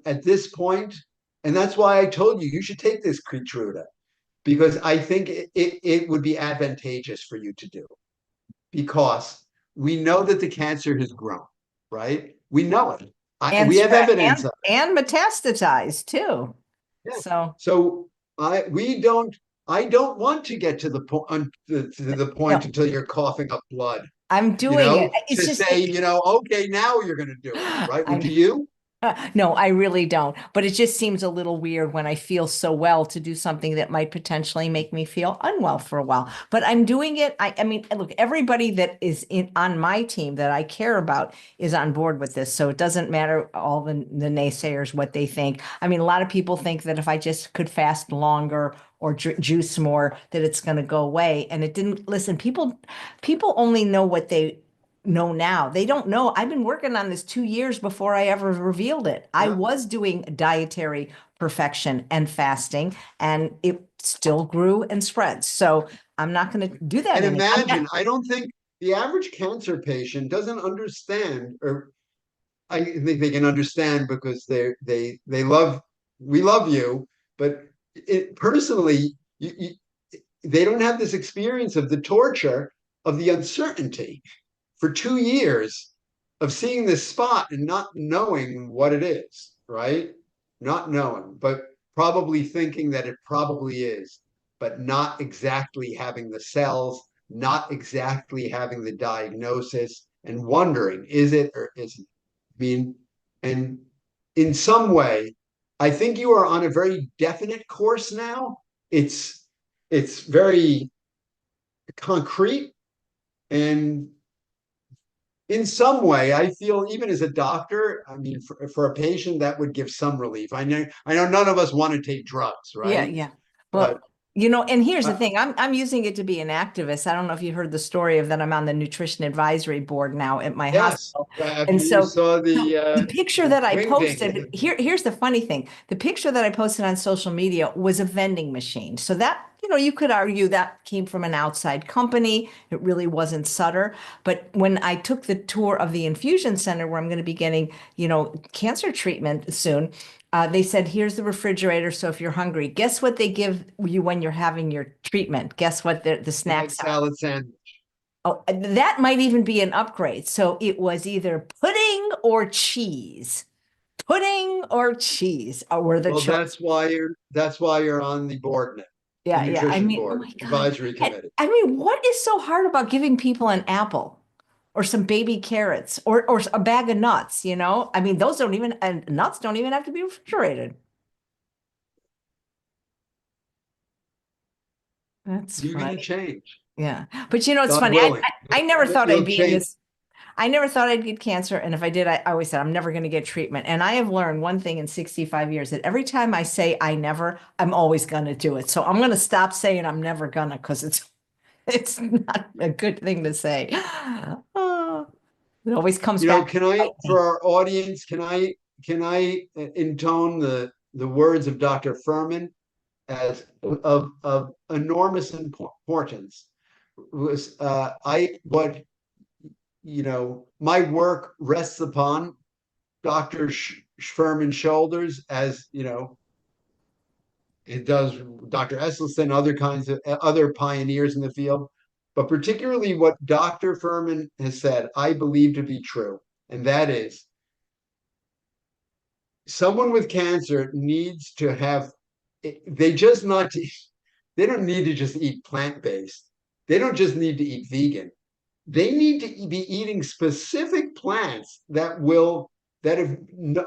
at this point, and that's why I told you should take this Keytruda, because I think it would be advantageous for you to do, because we know that the cancer has grown, right? We know it. And We have spread evidence of and metastasized too. it. Yeah. So So I don't want to get to the point no, until you're coughing up blood, I'm doing it. It's to just say, okay, now you're going to do it, right? Well, I do you? no, I really don't. But it just seems a little weird when I feel so well to do something that might potentially make me feel unwell for a while. But I'm doing it. I mean, look, everybody that is on my team that I care about is on board with this. So it doesn't matter all the naysayers what they think. I mean, a lot of people think that if I just could fast longer or juice more, that it's going to go away. And it didn't. Listen, people only know what they know now. They don't know. I've been working on this 2 years before I ever revealed it. I Yeah. was doing dietary perfection and fasting, and it still grew and spread. So I'm not going to do that And anymore. I'm not. imagine, I don't think the average cancer patient doesn't understand, or I think they can understand because they love we love you, but personally, they don't have this experience of the torture of the uncertainty for 2 years of seeing this spot and not knowing what it is, right? Not knowing, but probably thinking that it probably is, but not exactly having the cells, not exactly having the diagnosis, and wondering, is it or isn't it? I mean, and in some way, I think you are on a very definite course now. It's very concrete, and in some way, I feel, even as a doctor, I mean, for a patient, that would give some relief. I know none of us want to take drugs, Yeah, right? yeah. But Well, And here's the Uh, thing. I'm using it to be an activist. I don't know if you heard the story of that. I'm on the nutrition advisory board now at my yes, hospital. after And you so saw the picture the that I wing thing. posted, here's the funny thing. The picture that I posted on social media was a vending machine. So that, you could argue that came from an outside company. It really wasn't Sutter. But when I took the tour of the infusion center where I'm going to be getting, cancer treatment soon, they said, here's the refrigerator. So if you're hungry, guess what they give you when you're having your treatment? Guess what the Egg snacks are? salad sandwich. Oh, that might even be an upgrade. So it was either pudding or cheese. Pudding or cheese were the Well, choice. that's why you're on the board now, the Yeah, yeah. I nutrition mean, oh board, my God. advisory committee. I mean, what is so hard about giving people an apple or some baby carrots or a bag of nuts, I mean, those don't even, and nuts don't even have to be refrigerated. That's You're going to funny. change, Yeah. But it's God funny. willing. I never thought I'd You'll be in change. this. I never thought I'd get cancer. And if I did, I always said I'm never going to get treatment. And I have learned one thing in 65 years that every time I say I never, I'm always going to do it. So I'm going to stop saying I'm never gonna because it's not a good thing to say. Oh, it always comes back to Can I, bite for me. our audience, can I intone the words of Dr. Furman as of enormous importance? Was I what my work rests upon Dr. Furman's shoulders, as it does Dr. Esselstyn, other kinds of other pioneers in the field, but particularly what Dr. Furman has said, I believe to be true, and that is someone with cancer needs to have they just not to, they don't need to just eat plant-based. They don't just need to eat vegan. They need to be eating specific plants that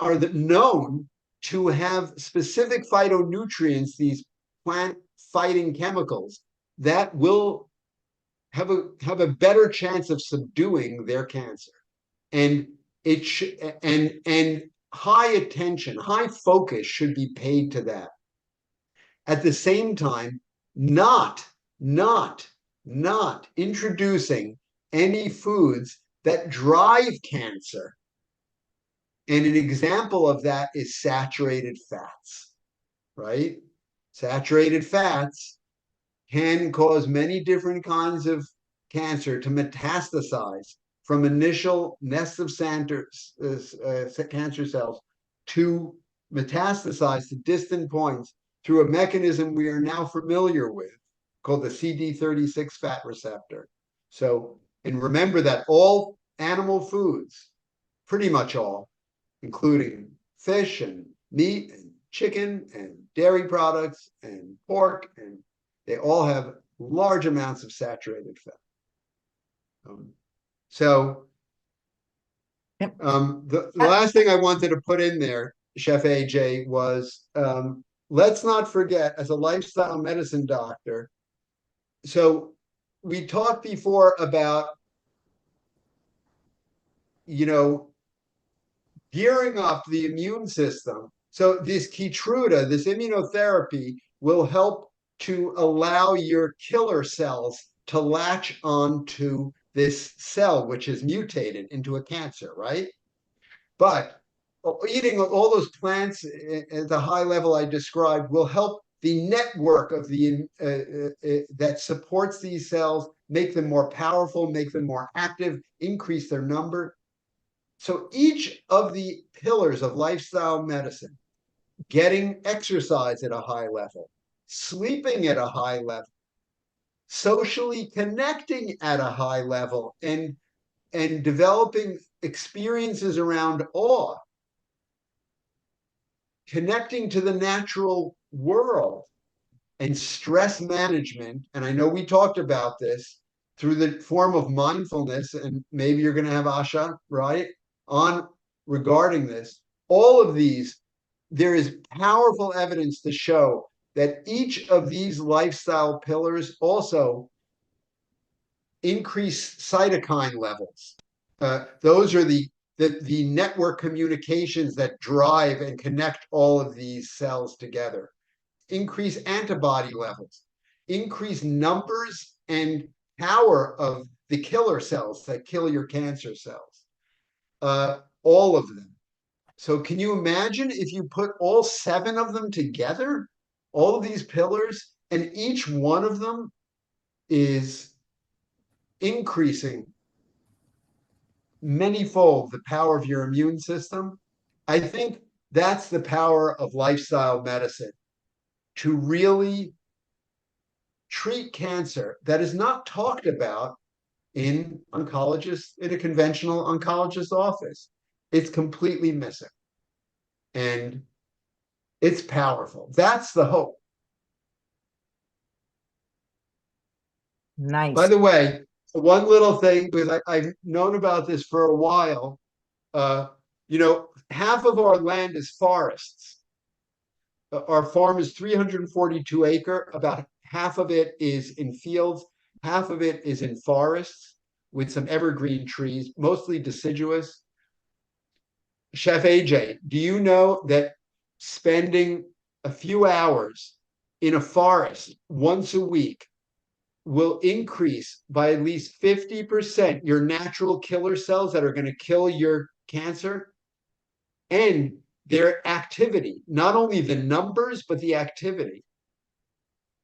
are known to have specific phytonutrients, these plant fighting chemicals that will have a better chance of subduing their cancer. And it should and high attention, high focus should be paid to that. At the same time, not not not introducing any foods that drive cancer. And an example of that is saturated fats, right? Saturated fats can cause many different kinds of cancer to metastasize from initial nests of cancer cells to metastasize to distant points through a mechanism we are now familiar with called the CD36 fat receptor. So, and remember that all animal foods, pretty much all, including fish and meat and chicken and dairy products and pork, and they all have large amounts of saturated fat. So Yep. the last thing I wanted to put in there, Chef AJ, was let's not forget, as a lifestyle medicine doctor, so we talked before about, you know, gearing up the immune system. So this Keytruda, this immunotherapy, will help to allow your killer cells to latch onto this cell, which is mutated into a cancer, right? But eating all those plants at the high level I described will help the network of that supports these cells, make them more powerful, make them more active, increase their number. So each of the pillars of lifestyle medicine, getting exercise at a high level, sleeping at a high level, socially connecting at a high level, and developing experiences around awe, connecting to the natural world, and stress management. And I know we talked about this through the form of mindfulness, and maybe you're going to have Asha, right, on regarding this. All of these, there is powerful evidence to show that each of these lifestyle pillars also increase cytokine levels. Those are the network communications that drive and connect all of these cells together. Increase antibody levels. increase numbers and power of the killer cells that kill your cancer cells. All of them. So can you imagine if you put all 7 of them together, all of these pillars, and each one of them is increasing manyfold the power of your immune system? I think that's the power of lifestyle medicine, to really treat cancer that is not talked about in a conventional oncologist office. It's completely missing. And it's powerful. That's the hope. By Nice. the way, one little thing, because I've known about this for a while, uh, half of our land is forests. Our farm is 342 acre. About half of it is in fields, half of it is in forests with some evergreen trees, mostly deciduous. Chef AJ, do you know that spending a few hours in a forest once a week will increase by at least 50% your natural killer cells that are going to kill your cancer, and their activity, not only the numbers, but the activity.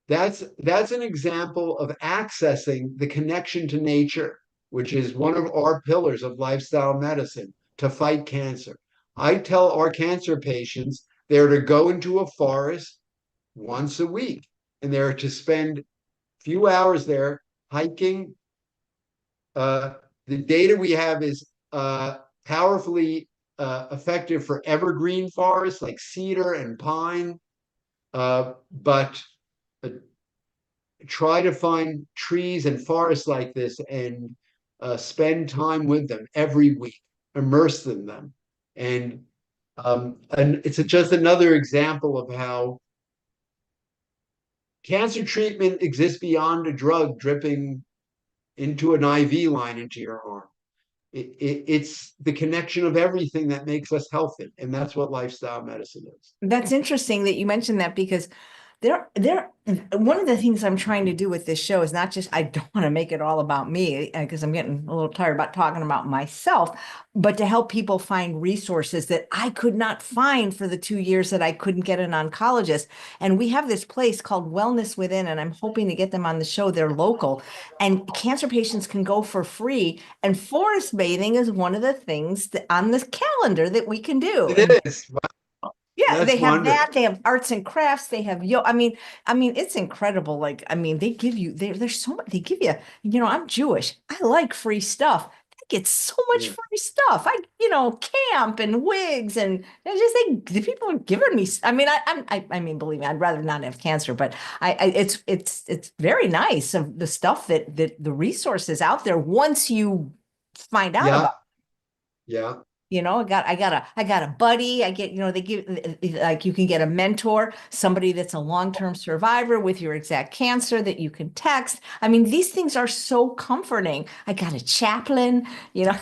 That's an example of accessing the connection to nature, which is one of our pillars of lifestyle medicine to fight cancer. I tell our cancer patients they're to go into a forest once a week, and they're to spend few hours there hiking. The data we have is powerfully effective for evergreen forests like cedar and pine, but try to find trees and forests like this and spend time with them every week, immerse in them. And it's just another example of how cancer treatment exists beyond a drug dripping into an IV line into your arm. It's the connection of everything that makes us healthy. And that's what lifestyle medicine is. That's interesting that you mentioned that, because one of the things I'm trying to do with this show is not just, I don't want to make it all about me, because I'm getting a little tired about talking about myself, but to help people find resources that I could not find for the 2 years that I couldn't get an oncologist. And we have this place called Wellness Within, and I'm hoping to get them on the show. They're local, and cancer patients can go for free. And forest bathing is one of the things on this calendar that we can do. And It is. yeah, That's they have that. wonderful. They have arts and crafts. They have I mean, it's incredible. Like, I mean, they give you there's so much. They give you. I'm Jewish. I like free stuff. They get so much Yeah. free stuff. Camp and wigs, and they just the people are giving me. I mean, I mean, believe me, I'd rather not have cancer, but it's very nice of the stuff that the resources out there once you find out Yeah. about. Yeah. I got a buddy. I get, they give, like, you can get a mentor, somebody that's a long-term survivor with your exact cancer that you can text. I mean, these things are so comforting. I got a chaplain, I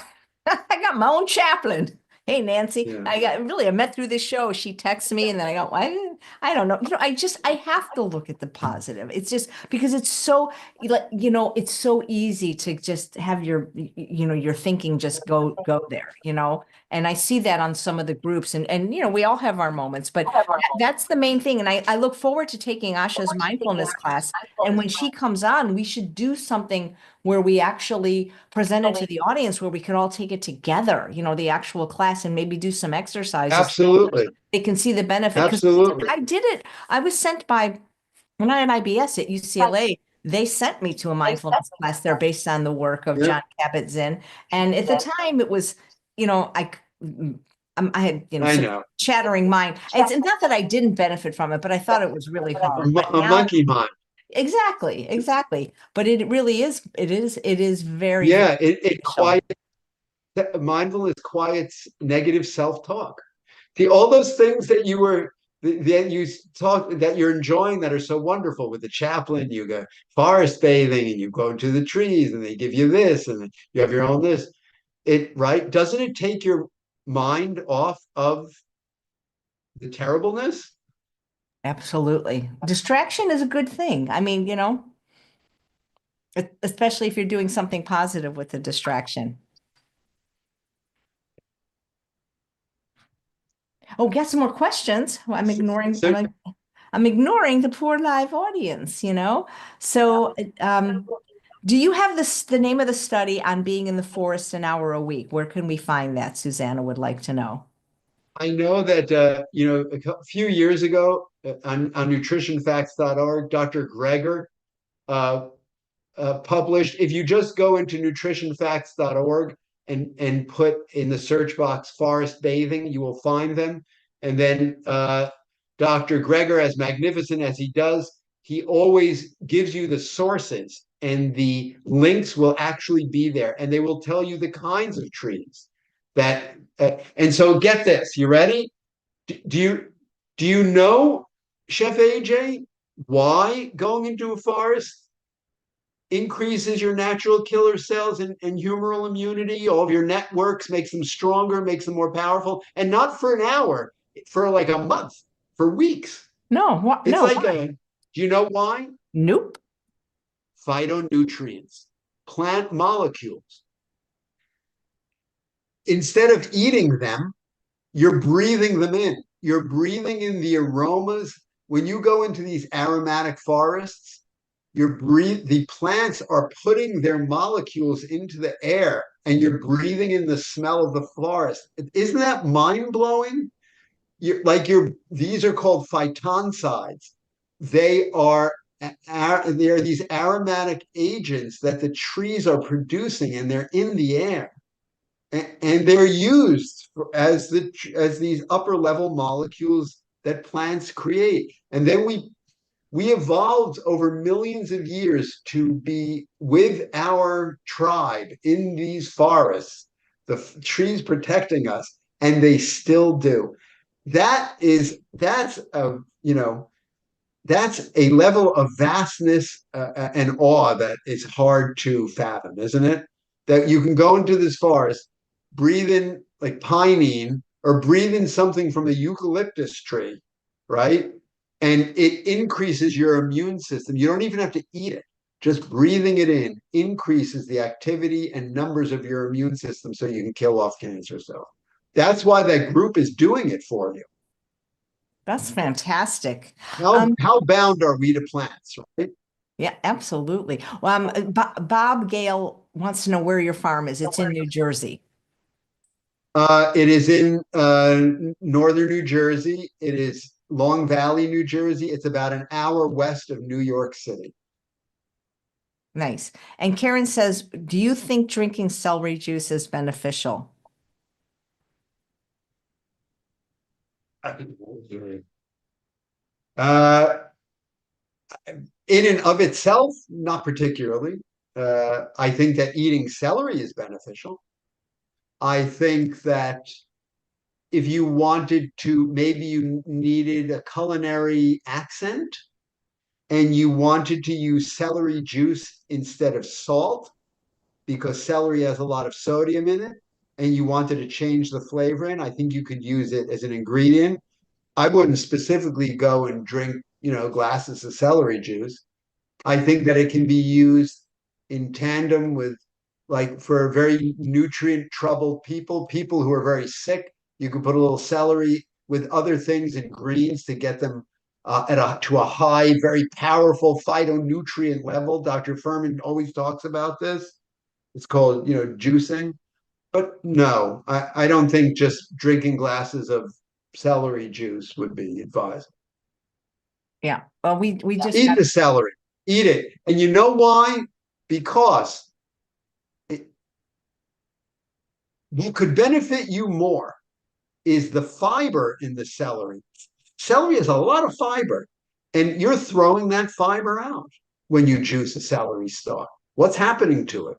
got my own chaplain. Hey, Nancy, Yeah. I met through this show. She texts me and then I go, I don't know. I have to look at the positive. It's just because it's so, it's so easy to just have your thinking just go there, and I see that on some of the groups, and we all have our moments, but that's the main thing. And I look forward to taking Asha's mindfulness class. And when she comes on, we should do something where we actually present it to the audience, where we could all take it together, the actual class, and maybe do some exercises. Absolutely. They can see the benefit. Because Absolutely. I did it. I was sent by, when I had IBS at UCLA, they sent me to a mindfulness class there based on the work of Yeah. John Kabat-Zinn. And at the time it was, I had, I such know. chattering mind. It's not that I didn't benefit from it, but I thought it was really hard. But A now, monkey mind. exactly. But it really is, it is very, very Yeah. It beneficial. quiets, mindfulness quiets negative self-talk. All those things that you talk that you're enjoying that are so wonderful with the chaplain, you go forest bathing and you go into the trees and they give you this and you have your own this. Right? Doesn't it take your mind off of the terribleness? Absolutely. Distraction is a good thing. I mean, especially if you're doing something positive with the distraction. Oh, get some more questions. Well, So I'm ignoring the poor live audience. So, do you have the name of the study on being in the forest an hour a week? Where can we find that? Susanna would like to know. I know that a few years ago on nutritionfacts.org, Dr. Greger uh, published. If you just go into nutritionfacts.org and put in the search box forest bathing, you will find them. And then Dr. Greger, as magnificent as he does, he always gives you the sources, and the links will actually be there, and they will tell you the kinds of trees that. And so, get this. You ready? Do you know, Chef AJ, why going into a forest increases your natural killer cells and humoral immunity? All of your networks, makes them stronger, makes them more powerful, and not for an hour, for like a month, for weeks. No, what? It's No, like why? do you know why? Nope. Phytonutrients, plant molecules. Instead of eating them, you're breathing them in. You're breathing in the aromas. When you go into these aromatic forests, the plants are putting their molecules into the air, and you're breathing in the smell of the forest. Isn't that mind blowing? These are called phytoncides. They are they are these aromatic agents that the trees are producing, and they're in the air, and they're used as these upper level molecules that plants create. And then we evolved over millions of years to be with our tribe in these forests, the trees protecting us, and they still do. That's a level of vastness and awe that is hard to fathom, isn't it? That you can go into this forest, breathe in like pinene, or breathe in something from a eucalyptus tree, right? And it increases your immune system. You don't even have to eat it. Just breathing it in increases the activity and numbers of your immune system so you can kill off cancer cells. That's why that group is doing it for you. That's fantastic. How Um, how bound are we to plants, right? yeah, absolutely. Well, Bob Gale wants to know where your farm is. It's in New Jersey. It is in northern New Jersey. It is Long Valley, New Jersey. It's about an hour west of New York City. Nice. And Karen says, do you think drinking celery juice is beneficial? Uh, in and of itself, not particularly. I think that eating celery is beneficial. I think that if you wanted to, maybe you needed a culinary accent and you wanted to use celery juice instead of salt, because celery has a lot of sodium in it, and you wanted to change the flavor in, I think you could use it as an ingredient. I wouldn't specifically go and drink, glasses of celery juice. I think that it can be used in tandem with, like, for very nutrient troubled people who are very sick. You can put a little celery with other things and greens to get them to a high, very powerful phytonutrient level. Dr. Furman always talks about this. It's called, juicing. But no, I don't think just drinking glasses of celery juice would be advised. Yeah. Well, we just Eat got the celery, eat it. And you know why? Because what could benefit you more is the fiber in the celery. Celery has a lot of fiber, and you're throwing that fiber out when you juice a celery stalk. What's happening to it?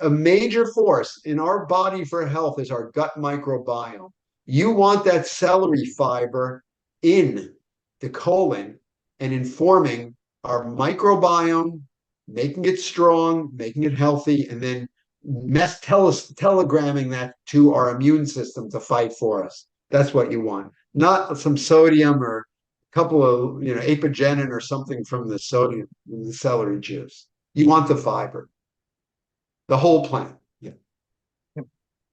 A major force in our body for health is our gut microbiome. You want that celery fiber in the colon and informing our microbiome, making it strong, making it healthy, and then telegramming that to our immune system to fight for us. That's what you want, not some sodium or a couple of, apigenin or something from the sodium in the celery juice. You want the fiber, the whole plant. Yeah.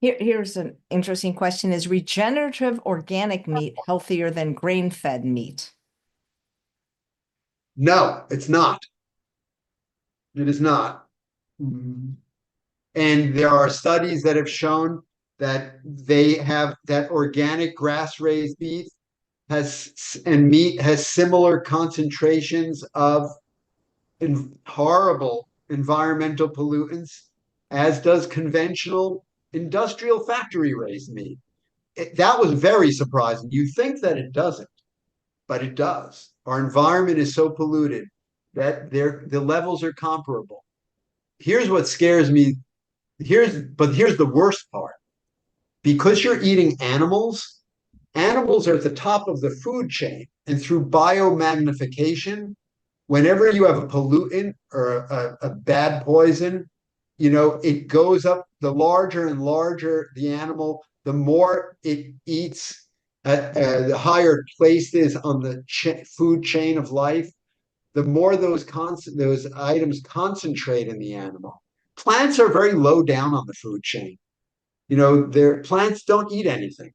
Here's an interesting question. Is regenerative organic meat healthier than grain-fed meat? No, it's not. It is not. Mhm. And there are studies that have shown that that organic grass-raised beef and meat has similar concentrations of horrible environmental pollutants as does conventional industrial factory raised meat. That was very surprising. You think that it doesn't, but it does. Our environment is so polluted that the levels are comparable. Here's what scares me. Here's the worst part. Because you're eating animals, animals are at the top of the food chain. And through biomagnification, whenever you have a pollutant or a bad poison, it goes up. The larger and larger the animal, the more it eats, the higher placed is on the food chain of life, the more those items concentrate in the animal. Plants are very low down on the food chain. Their plants don't eat anything.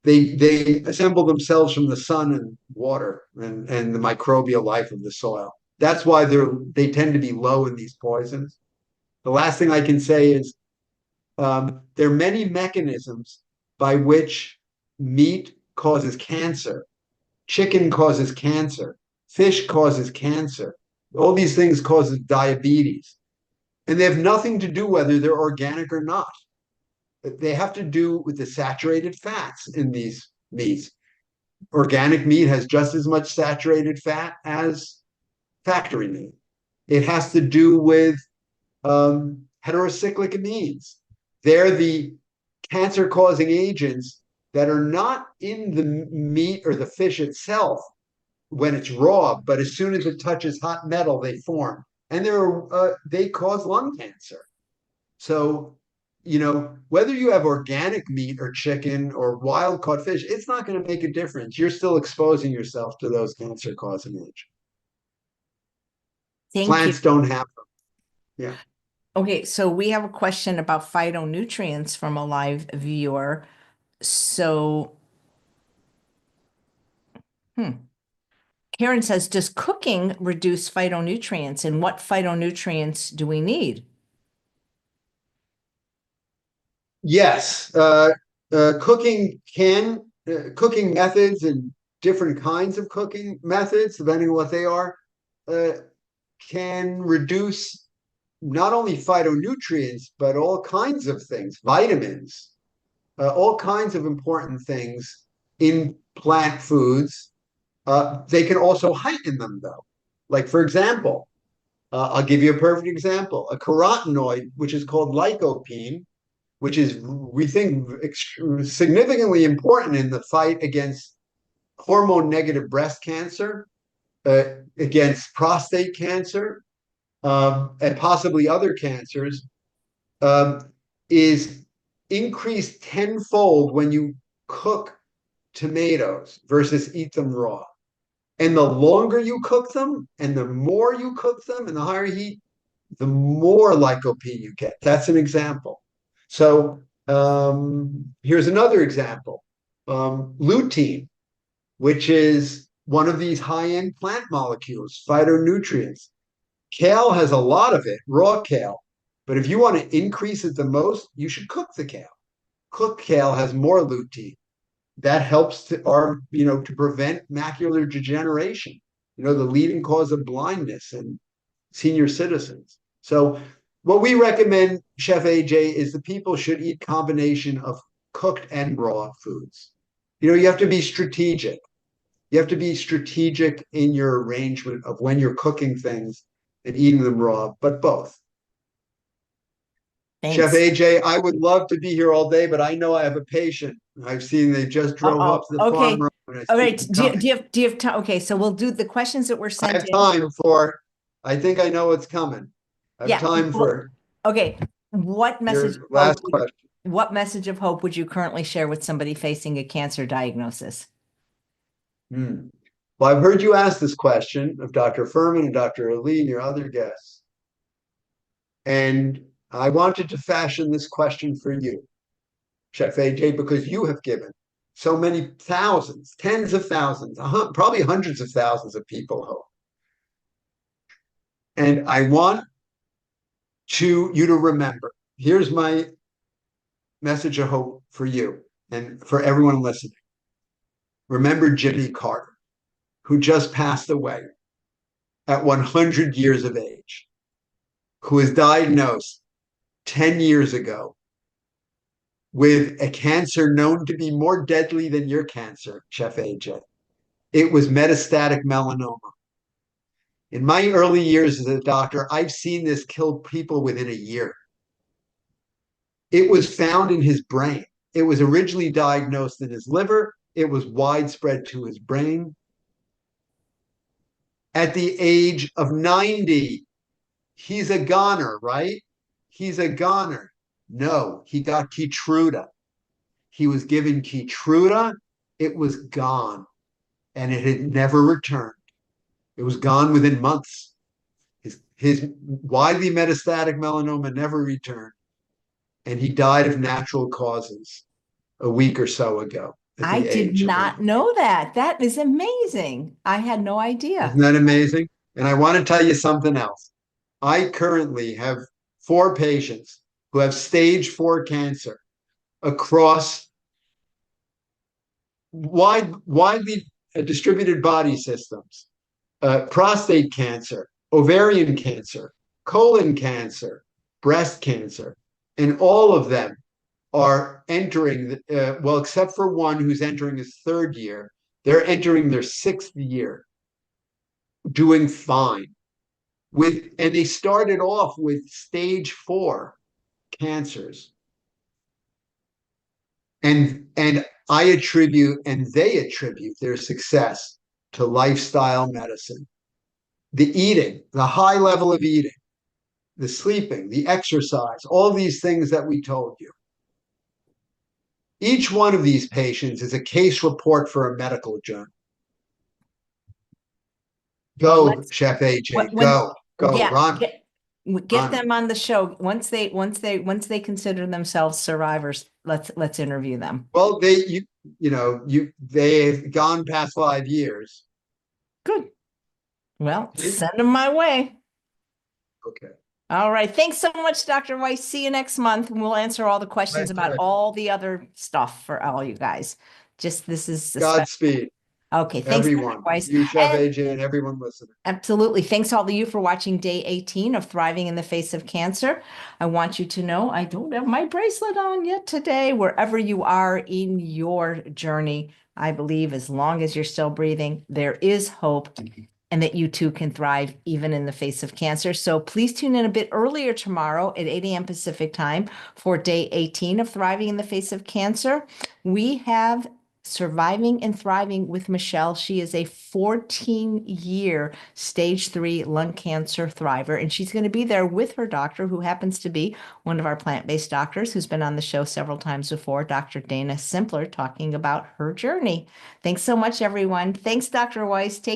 They assemble themselves from the sun and water and the microbial life of the soil. That's why they tend to be low in these poisons. The last thing I can say is there are many mechanisms by which meat causes cancer, chicken causes cancer, fish causes cancer. All these things causes diabetes, and they have nothing to do whether they're organic or not. They have to do with the saturated fats in these meats. Organic meat has just as much saturated fat as factory meat. It has to do with heterocyclic amines. They're the cancer-causing agents that are not in the meat or the fish itself when it's raw, but as soon as it touches hot metal, they form, and they cause lung cancer. So, whether you have organic meat or chicken or wild caught fish, it's not going to make a difference. You're still exposing yourself to those cancer-causing agents. Thank Plants you. don't have them. Yeah. Okay, so we have a question about phytonutrients from a live viewer. So, Karen says, does cooking reduce phytonutrients, and what phytonutrients do we need? Yes. Cooking methods and different kinds of cooking methods, depending on what they are, can reduce not only phytonutrients, but all kinds of things, vitamins, all kinds of important things in plant foods. They can also heighten them, though. Like, for example, I'll give you a perfect example. A carotenoid, which is called lycopene, which is, we think, significantly important in the fight against hormone-negative breast cancer, against prostate cancer, and possibly other cancers, is increased tenfold when you cook tomatoes versus eat them raw. And the longer you cook them, and the more you cook them, and the higher heat, the more lycopene you get. That's an example. So here's another example. Lutein, which is one of these high-end plant molecules, phytonutrients. Kale has a lot of it, raw kale. But if you want to increase it the most, you should cook the kale. Cooked kale has more lutein. That helps to prevent macular degeneration, the leading cause of blindness in senior citizens. So what we recommend, Chef AJ, is that people should eat combination of cooked and raw foods. You have to be strategic. You have to be strategic in your arrangement of when you're cooking things and eating them raw, but both. Thanks. Chef AJ, I would love to be here all day, but I know I have a patient. I've seen they just drove up to the farm road. All right. Do you have time? Okay, so we'll do the questions that were sent I have time for, I think I know what's coming. I have time for okay. What message? your last question. what message of hope would you currently share with somebody facing a cancer diagnosis? Hmm. Well, I've heard you ask this question of Dr. Furman and Dr. Ali and your other guests. And I wanted to fashion this question for you, Chef AJ, because you have given so many thousands, tens of thousands, probably hundreds of thousands of people hope. And I want you to remember, here's my message of hope for you and for everyone listening. Remember Jimmy Carter, who just passed away at 100 years of age, who was diagnosed 10 years ago with a cancer known to be more deadly than your cancer, Chef AJ. It was metastatic melanoma. In my early years as a doctor, I've seen this kill people within a year. It was found in his brain. It was originally diagnosed in his liver. It was widespread to his brain. At the age of 90, he's a goner, right? He's a goner. No, he got Keytruda. He was given Keytruda. It was gone, and it had never returned. It was gone within months. His widely metastatic melanoma never returned, and he died of natural causes a week or so ago at I the did age of not 90. know that. That is amazing. I had no idea. Isn't that amazing? And I want to tell you something else. I currently have 4 patients who have stage 4 cancer across widely distributed body systems, prostate cancer, ovarian cancer, colon cancer, breast cancer, and all of them are entering, well, except for one who's entering his 3rd year, they're entering their 6th year, doing fine. And they started off with stage 4 cancers. And I attribute, and they attribute their success to lifestyle medicine. The eating, the high level of eating, the sleeping, the exercise, all these things that we told you. Each one of these patients is a case report for a medical journal. Well, Go, let's Chef AJ, when go, yeah, run, get run. them on the show. Once they consider themselves survivors, let's interview them. Well, they've gone past 5 years. Good. Well, Okay. send them my way. Okay. All right. Thanks so much, Dr. Weiss. See you next month, and we'll answer all the questions My about pleasure. all the other stuff for all you guys. This is a special. Godspeed, Okay. Thanks, Dr. everyone. Weiss. You, Chef And AJ, and everyone listening. absolutely. Thanks all of you for watching day 18 of Thriving in the Face of Cancer. I want you to know I don't have my bracelet on yet today. Wherever you are in your journey, I believe as long as you're still breathing, there is hope, and that you too can thrive even in the face of cancer. So please tune in a bit earlier tomorrow at 8 a.m. Pacific time for day 18 of Thriving in the Face of Cancer. We have Surviving and Thriving with Michelle. She is a 14-year stage 3 lung cancer thriver, and she's going to be there with her doctor, who happens to be one of our plant-based doctors who's been on the show several times before, Dr. Dana Simpler, talking about her journey. Thanks so much, everyone. Thanks, Dr. Weiss. Take